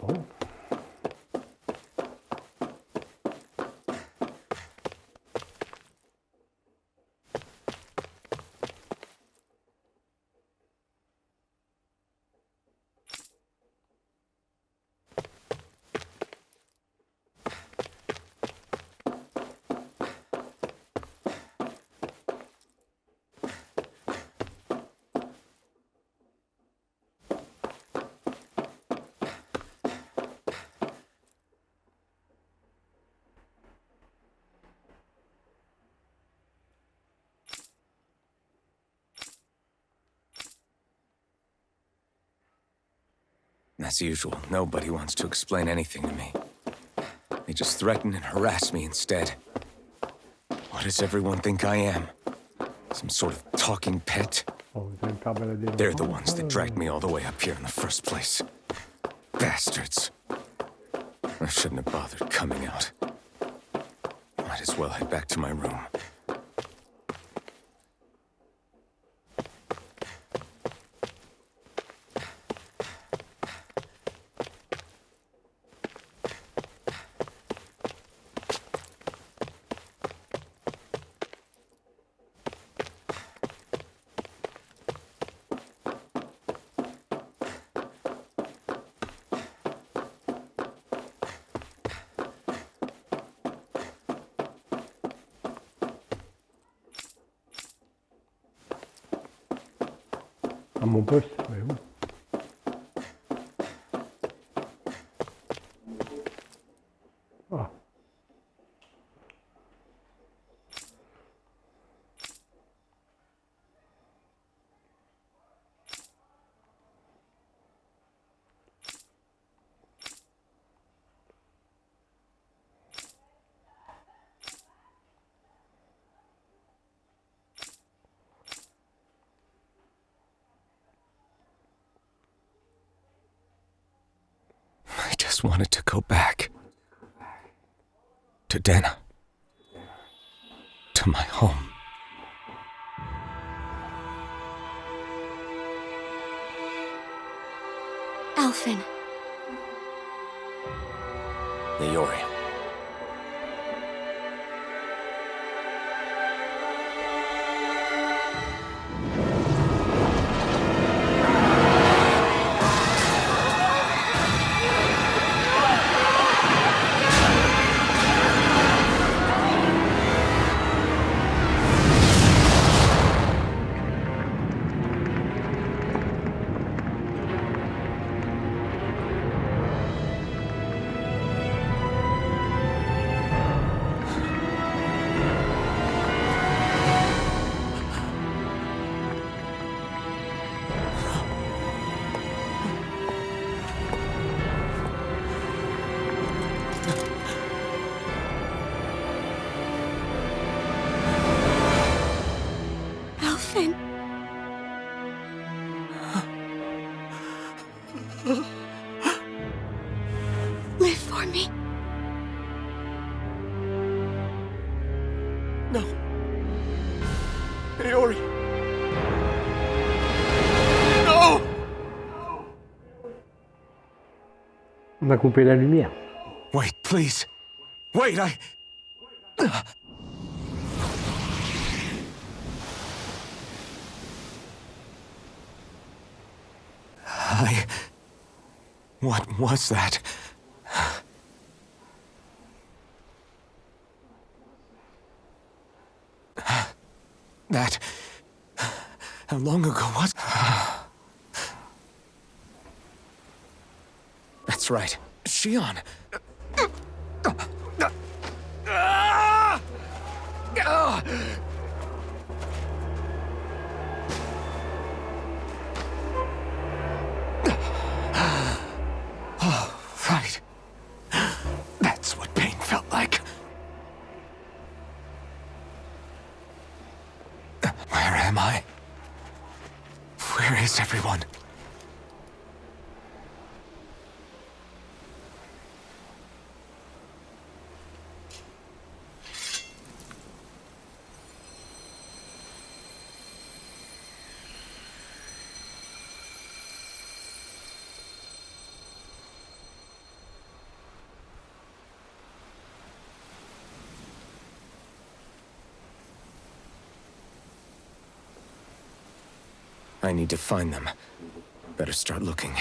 Bon. As usual, nobody wants to explain anything to me. They just threaten and harass me instead. What does everyone think I am? Some sort of talking pet? Bon, vous allez me faire balader They're the longtemps, ones that dragged me all the way up here in the first place. Bastards. I shouldn't have bothered coming out. Might as well head back to my room. À mon poste, voyez-vous. Ah. just wanted to go back. To Dena. To my home. Alphen. Leori. Alphen. Live for me. No. Leori. No! On a coupé la lumière. Wait, please. Wait, What was that? That... How long ago was... That's right. Shion. Right. That's what pain felt like. Where am I? Where is everyone? I need to find them. Better start looking.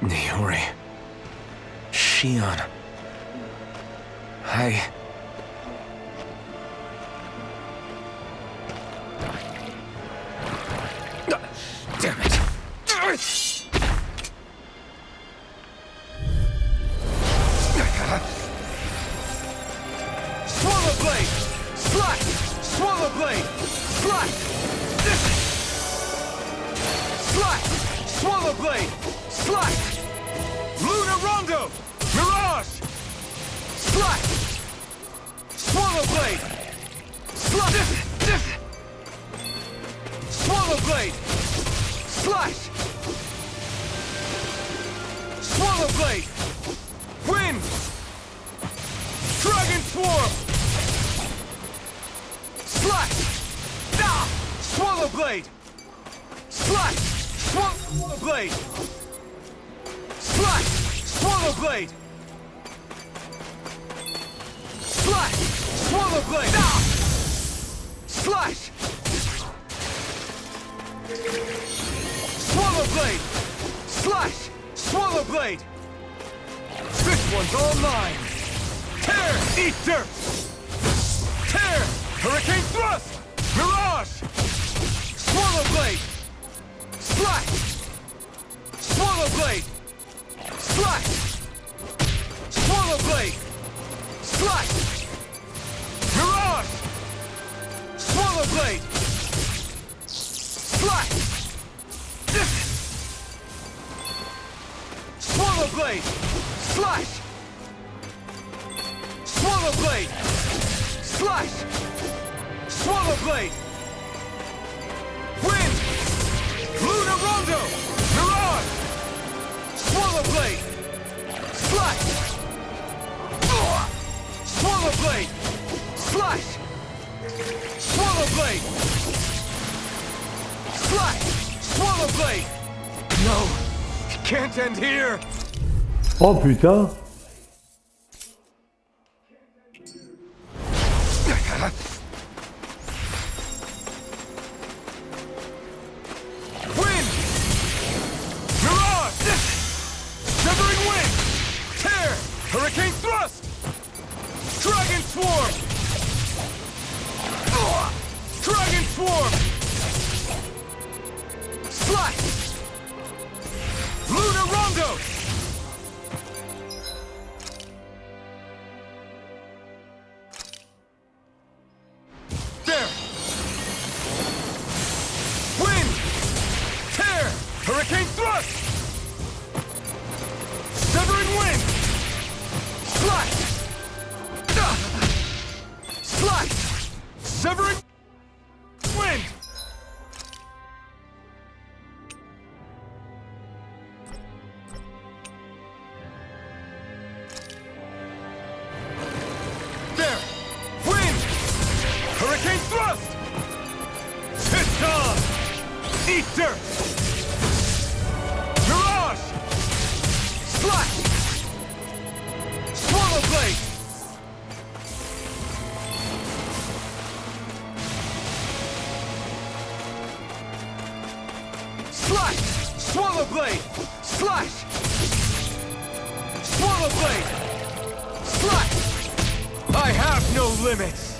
Leori. Shion. Damn it. Swallow blade! Slash! Swallow blade! Slash! Slash! Swallow Blade! Slash! Lunar Rondo! Mirage! Slash! Swallow Blade! Slash! Swallow Blade! Slash! Swallow Blade! Wind! Dragon Swarm! Slash! Ah! Swallow Blade! Slash! Swallow Blade! Slash! Swallow Blade! Slash! Swallow Blade! Ah! Slash! Swallow Blade! Slash! Swallow Blade! This one's all mine! Tear! Eat dirt! Tear! Hurricane Thrust! Mirage! Swallow Blade! Slash! Swallow Blade! Slash! Swallow Blade! Slash! Mirage! Swallow Blade! Slash! Swallow Blade! Slash! Swallow Blade! Slash! Swallow Blade! Wind! Lunar Rondo! Mirage! Swallow Blade! Slash! Swallow Blade! Slash! Swallow Blade! Slash! Swallow Blade! No! It can't end here! Oh putain! Wind! Mirage! Severing Wind! Tear! Hurricane Thrust! Dragon Swarm! Dragon Swarm! Slash! Lunar Rondo! There! Wind! Tear! Hurricane Thrust! Severing Wind! Slash! Slash! Severing Wind! There! Wind! Hurricane Thrust! Piston! Eat dirt! Mirage! Slash! Swallow Blade! Slash! Swallow Blade! Slash! Swallow Blade! Slash! I have no limits!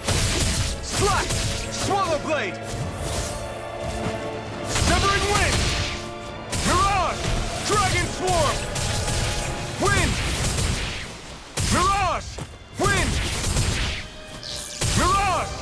Slash! Swallow Blade! Severing Wind! Mirage! Dragon Swarm! Wind! Mirage! Wind! Mirage!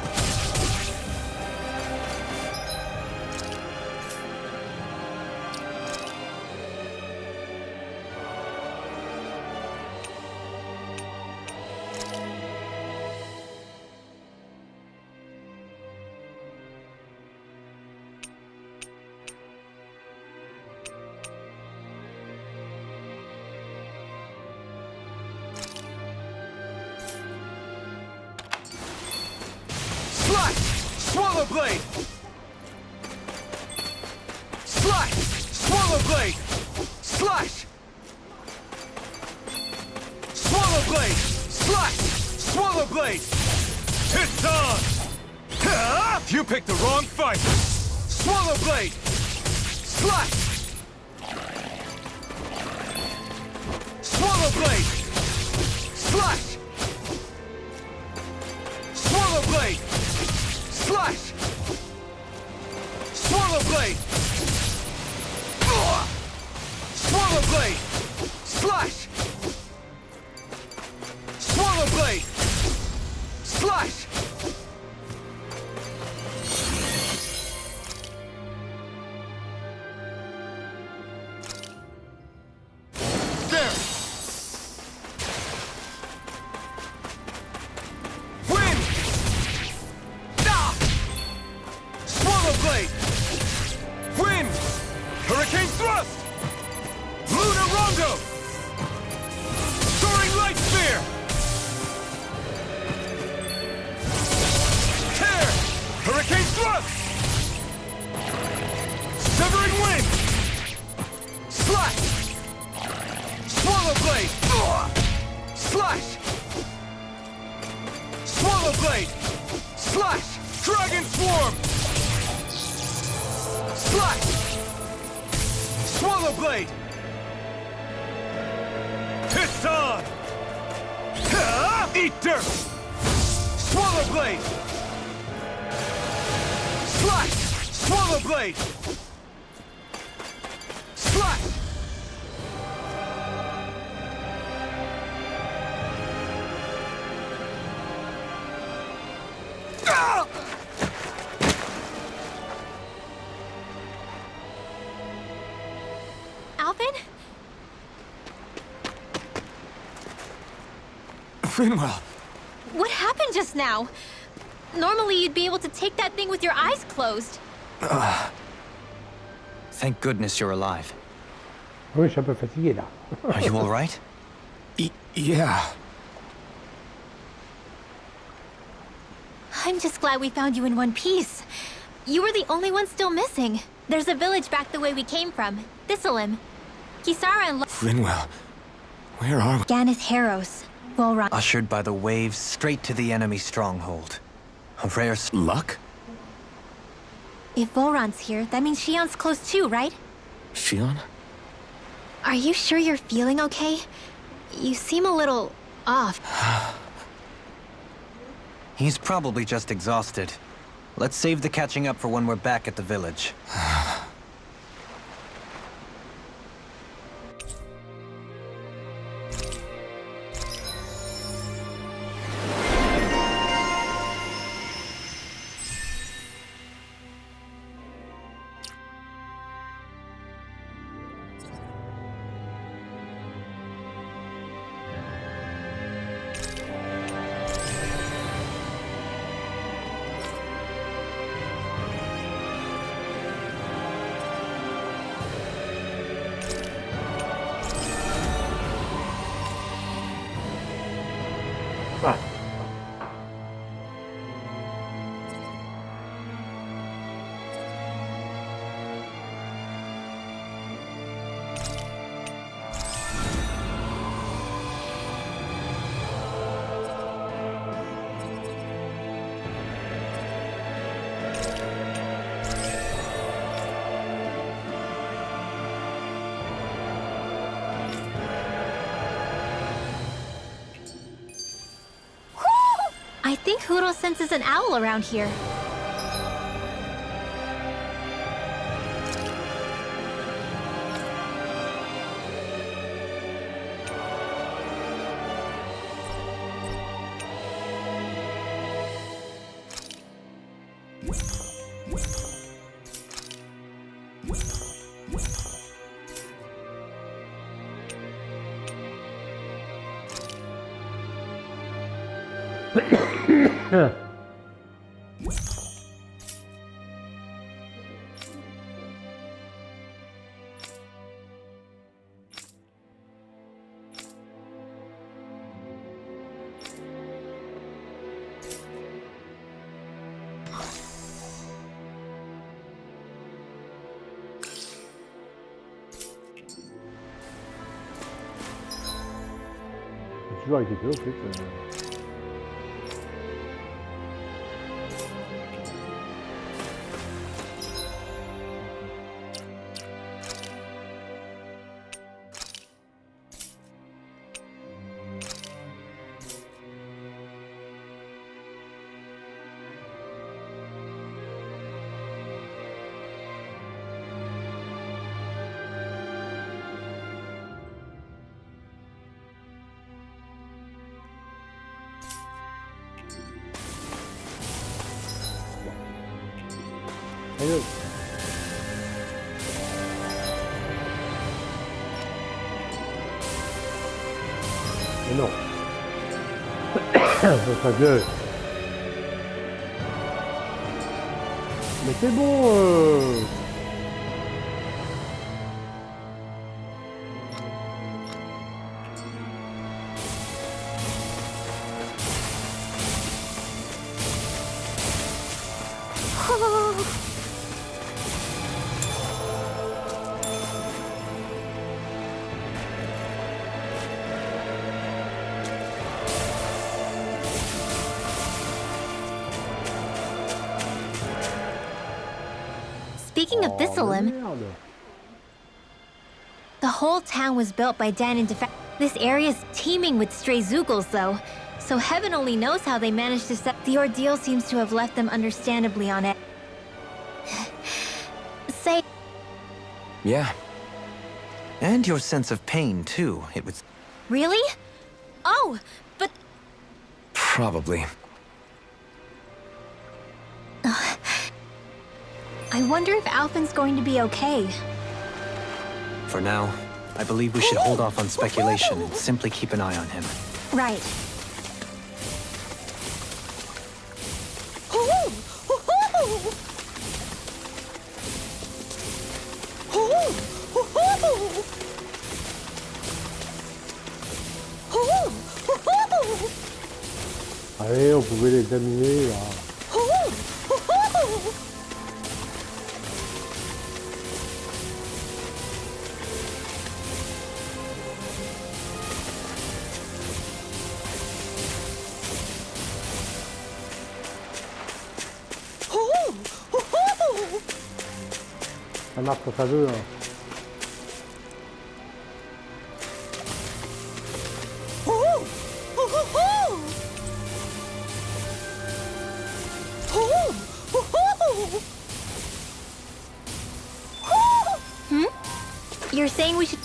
Slash! Swallow Blade! Slash! Swallow Blade! Slash! Swallow Blade! Slash! Swallow Blade! It's on! You picked the wrong fight! Swallow Blade! Slash! Swallow Blade! Slash! Swallow Blade! Slash! Swallow Blade! Swallow Blade! Slash! Swallow Blade! Slash! Swallow Blade! Slash! Dragon Swarm! Slash! Swallow Blade! It's on! Eat dirt! Swallow Blade! Slash! Swallow Blade! Slash! Ah! Alvin? Finwell! What happened just now? Normally you'd be able to take that thing with your eyes closed. Thank goodness you're alive. Oui, je suis un peu fatigué là. Are you all right? Yeah. I'm just glad we found you in one piece. You were the only one still missing. There's a village back the way we came from. Thistleim. Kisara and Finwell, where are we? Ganis Heros. Volron. Ushered by the waves straight to the enemy stronghold. A rare Luck? If Volron's here, that means Shion's close too, right? Shion? Are you sure you're feeling okay? You seem a little off. He's probably just exhausted. Let's save the catching up for when we're back at the village. Ah. I think Huro senses an owl around here. J'ai toujours été au fait. Hello. Mais non. Votre gueule. Mais c'est bon. Speaking of Oh, Thistleum, merde. the whole town was built by Dan and This area's teeming with stray Zoogles, though. So heaven only knows how they managed to set. The ordeal seems to have left them understandably on edge. Say. Yeah. And your sense of pain, too. It was... Really? Oh, but. Probably. I wonder if Alphen's going to be okay. For now, I believe we should hold off on speculation and simply keep an eye on him. Right. Allez, on pouvait l'examiner là. Ça marche pour ça deux. Hein. You're saying we should.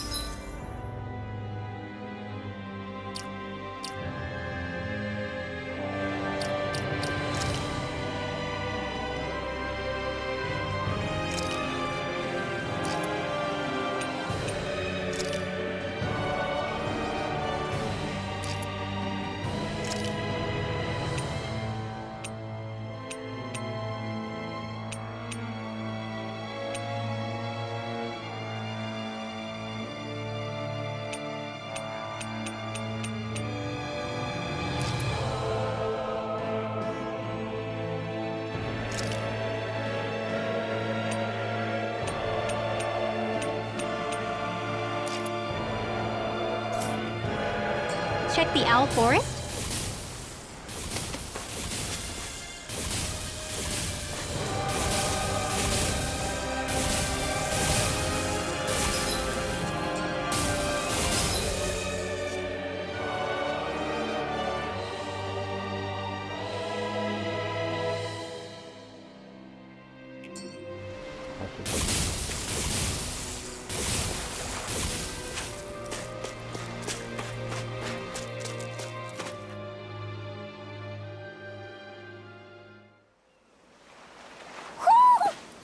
Check the Owl Forest?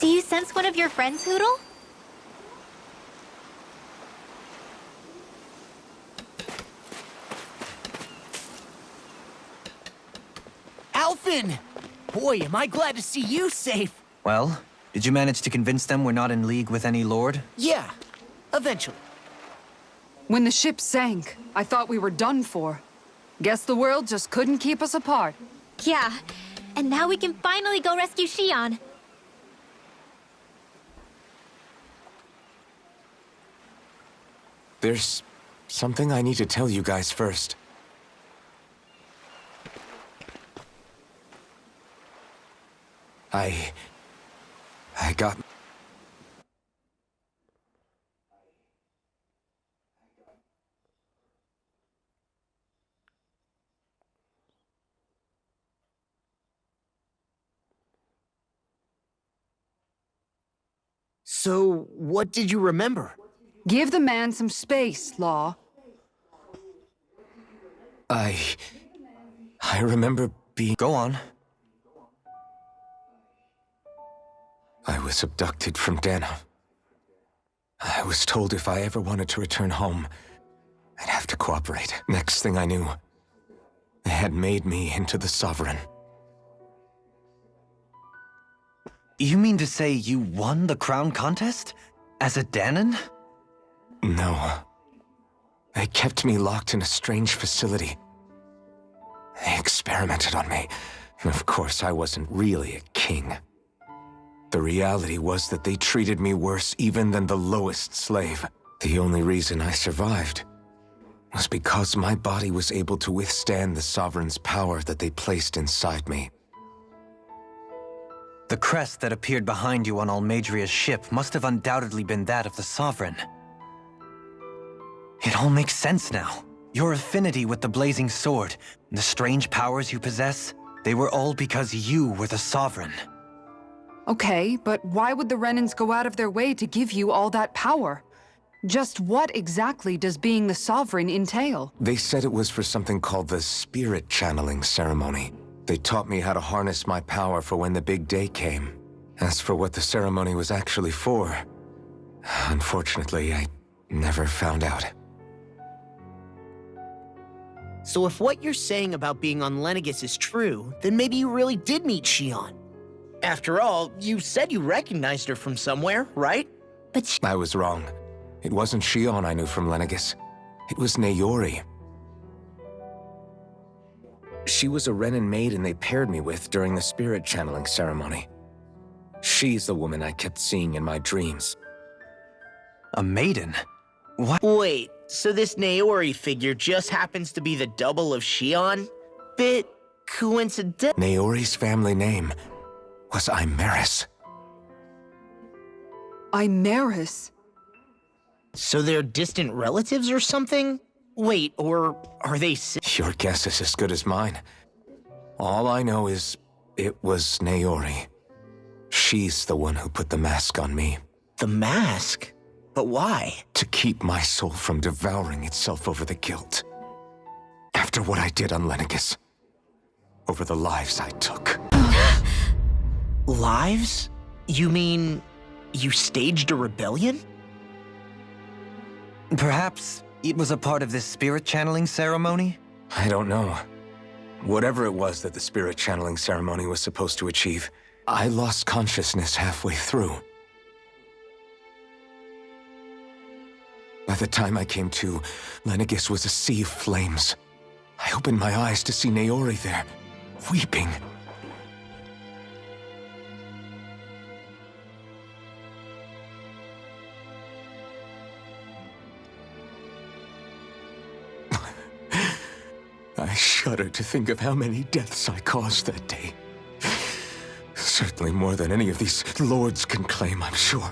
Do you sense one of your friends, Hoodle? Alphen! Boy, am I glad to see you safe. Well, did you manage to convince them we're not in league with any lord? Yeah, eventually. When the ship sank, I thought we were done for. Guess the world just couldn't keep us apart. Yeah, and now we can finally go rescue Xion. There's something I need to tell you guys first. I got... So, what did you remember? Give the man some space, Law. I remember being... Go on. I was abducted from Dana. I was told if I ever wanted to return home, I'd have to cooperate. Next thing I knew, they had made me into the Sovereign. You mean to say you won the crown contest? As a Danon? No. They kept me locked in a strange facility. They experimented on me. Of course, I wasn't really a king. The reality was that they treated me worse even than the lowest slave. The only reason I survived was because my body was able to withstand the Sovereign's power that they placed inside me. The crest that appeared behind you on Almadria's ship must have undoubtedly been that of the Sovereign. It all makes sense now. Your affinity with the Blazing Sword, the strange powers you possess, they were all because you were the Sovereign. Okay, but why would the Renans go out of their way to give you all that power? Just what exactly does being the Sovereign entail? They said it was for something called the spirit channeling ceremony. They taught me how to harness my power for when the big day came. As for what the ceremony was actually for, unfortunately, I never found out. So if what you're saying about being on Lenegis is true, then maybe you really did meet Shion. After all, you said you recognized her from somewhere, right? But I was wrong. It wasn't Shion I knew from Lenegis. It was Naori. She was a Renan maiden they paired me with during the spirit channeling ceremony. She's the woman I kept seeing in my dreams. A maiden? What? Wait, so this Naori figure just happens to be the double of Shion? Bit coincidental. Naori's family name was Imeris. Imeris? So they're distant relatives or something? Wait, or are they Your guess is as good as mine. All I know is it was Naori. She's the one who put the mask on me. The mask? But why? To keep my soul from devouring itself over the guilt. After what I did on Lenegis. Over the lives I took. Lives? You mean you staged a rebellion? Perhaps it was a part of this spirit channeling ceremony? I don't know. Whatever it was that the spirit channeling ceremony was supposed to achieve, I lost consciousness halfway through. By the time I came to, Lenegis was a sea of flames. I opened my eyes to see Naori there, weeping. I shudder to think of how many deaths I caused that day. Certainly more than any of these lords can claim, I'm sure.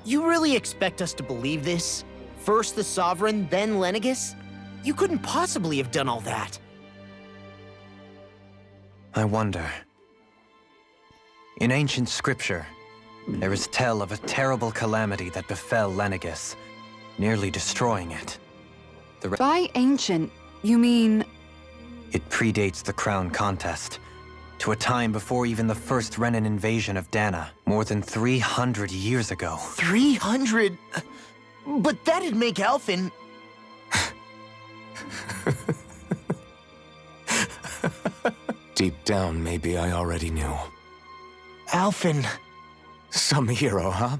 You really expect us to believe this? First the Sovereign, then Lenegis? You couldn't possibly have done all that. I wonder. In ancient scripture, there is tell of a terrible calamity that befell Lenegis, nearly destroying it. By ancient, you mean... It predates the crown contest, to a time before even the first Renan invasion of Dana, more than 300 years ago. 300? But that'd make Alphen... Deep down, maybe I already knew. Alphen... Some hero, huh?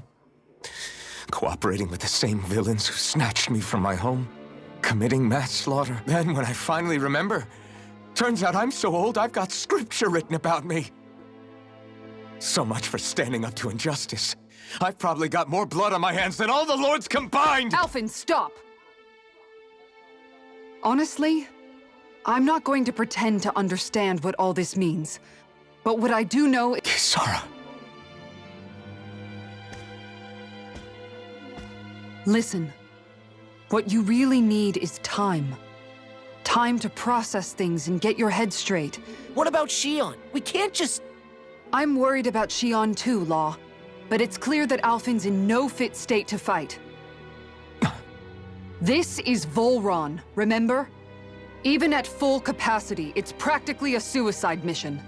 Cooperating with the same villains who snatched me from my home? Committing mass slaughter? Then, when I finally remember, turns out I'm so old I've got scripture written about me. So much for standing up to injustice. I've probably got more blood on my hands than all the lords combined! Alphen, stop! Honestly, I'm not going to pretend to understand what all this means. But what I do know is... Kisara. Listen. What you really need is time. Time to process things and get your head straight. What about Shion? We can't just... I'm worried about Shion too, Law. But it's clear that Alphen's in no fit state to fight. This is Volron, remember? Even at full capacity, it's practically a suicide mission.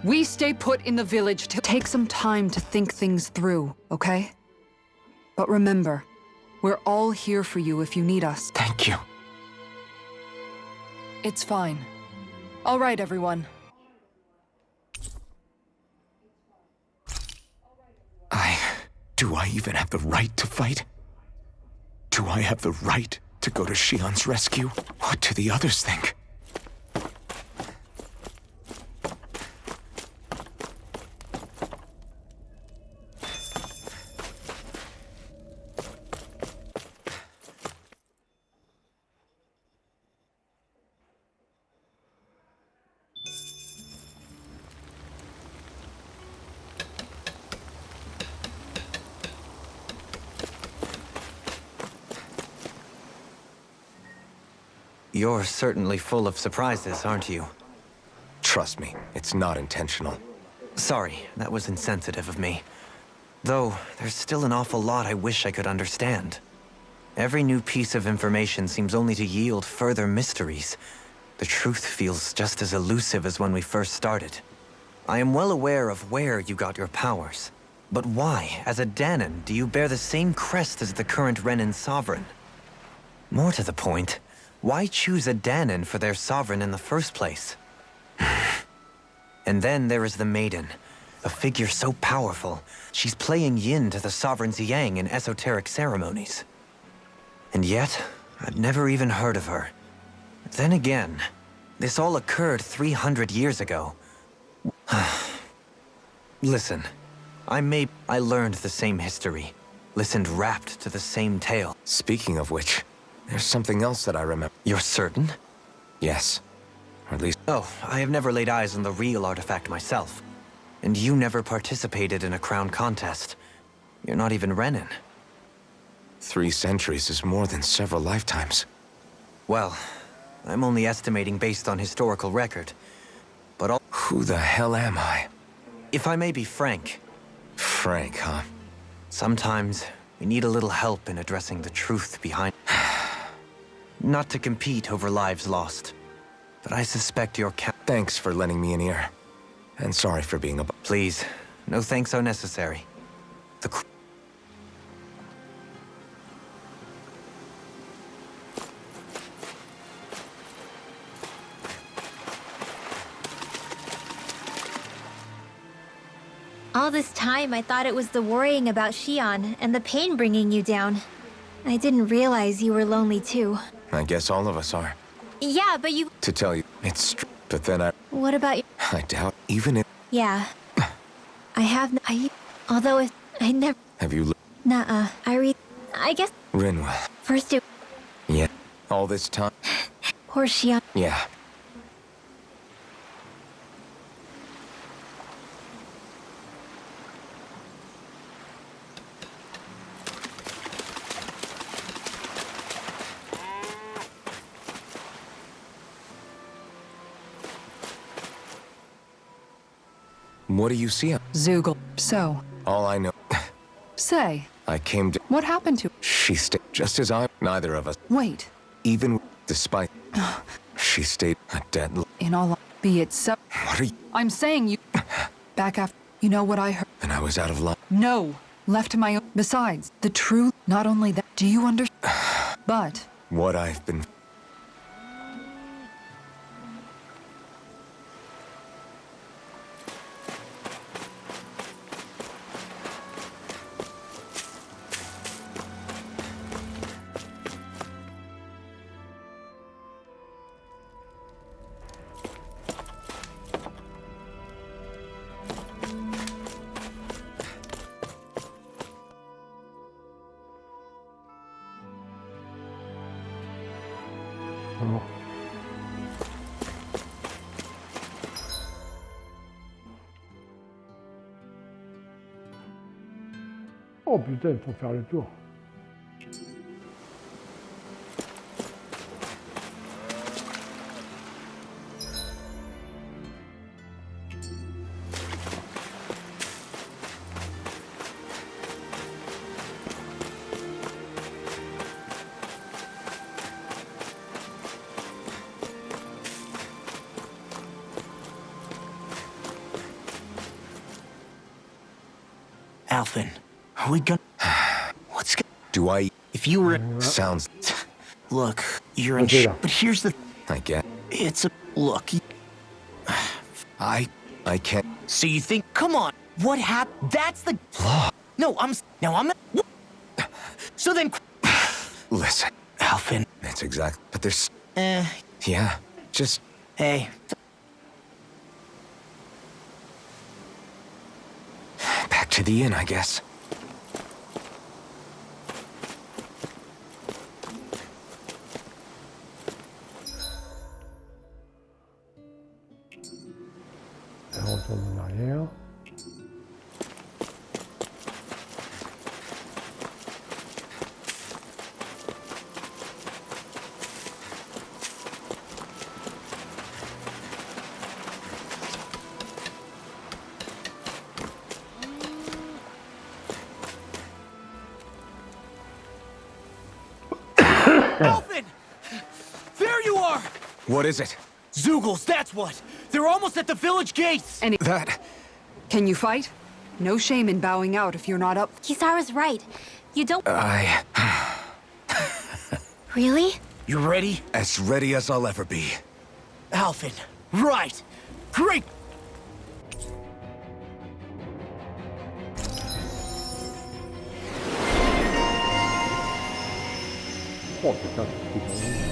We stay put in the village to take some time to think things through, okay? But remember, we're all here for you if you need us. Thank you. It's fine. All right, everyone. Do I even have the right to fight? Do I have the right to go to Shion's rescue? What do the others think? You're certainly full of surprises, aren't you? Trust me, it's not intentional. Sorry, that was insensitive of me. Though, there's still an awful lot I wish I could understand. Every new piece of information seems only to yield further mysteries. The truth feels just as elusive as when we first started. I am well aware of where you got your powers. But why, as a Danon, do you bear the same crest as the current Renan sovereign? More to the point, why choose a Danon for their sovereign in the first place? And then there is the Maiden, a figure so powerful, she's playing yin to the sovereign's yang in esoteric ceremonies. And yet, I've never even heard of her. Then again, this all occurred 300 years ago. Listen, I learned the same history, listened rapt to the same tale. Speaking of which, there's something else that I remember. You're certain? Yes. Or at least... Oh, I have never laid eyes on the real artifact myself. And you never participated in a crown contest. You're not even Renan. 3 centuries is more than several lifetimes. Well, I'm only estimating based on historical record. But who the hell am I? If I may be frank. Frank, huh? Sometimes we need a little help in addressing the truth behind... Not to compete over lives lost. But I suspect your Thanks for lending me an ear. And sorry for being a... Please, no thanks are necessary. All this time, I thought it was the worrying about Xion and the pain bringing you down. I didn't realize you were lonely too. I guess all of us are. Yeah, but you... To tell you, it's true. But then What about you? I doubt, even if... Yeah. Although if... I never... Have you... Nuh-uh. I guess... Rinwell. First it... Yeah. All this time? Poor Xion. Yeah. What do you see? Zoogle. So. All I know. Say. I came to... What happened to... She stayed just as I... Neither of us. Wait. Even despite... She stayed a dead... In all... Be it so... What are you... I'm saying you... Back after... You know what I heard? And I was out of luck. No. Left to my own... Besides, the truth... Not only that... Do you understand? But... What I've been... Oh putain, il faut faire le tour. Alphen, are we gonna... What's gonna... Do I... If you were... Sounds... Look, you're in but here's the... I get... It's a... Look... I can't... So you think... Come on! What happened? That's the... No, I'm... No, I'm not... So then... Listen. Alphen. That's exactly... But there's... Yeah, just... Hey... Back to the inn, I guess. On retourne en arrière. Alvin! There you are! What is it? Zoogles, that's what! They're almost at the village gates! And That... can you fight? No shame in bowing out if you're not up. Kisara's right. You don't... Really? You ready? As ready as I'll ever be. Alvin, right! Great! Oh putain, c'est putain.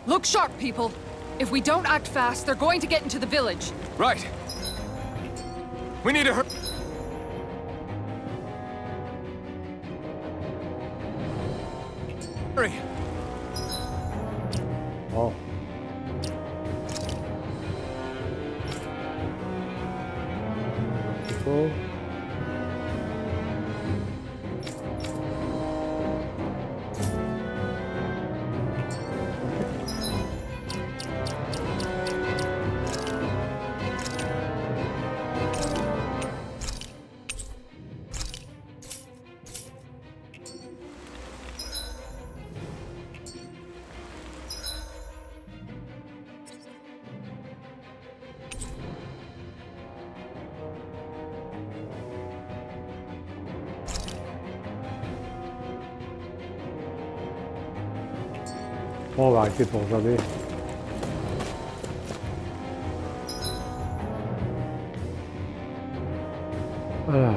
Look sharp, people. If we don't act fast, they're going to get into the village. Right. We need to hurry. Hurry. Oh. Oh. Bon, on va arrêter pour jamais. Ah.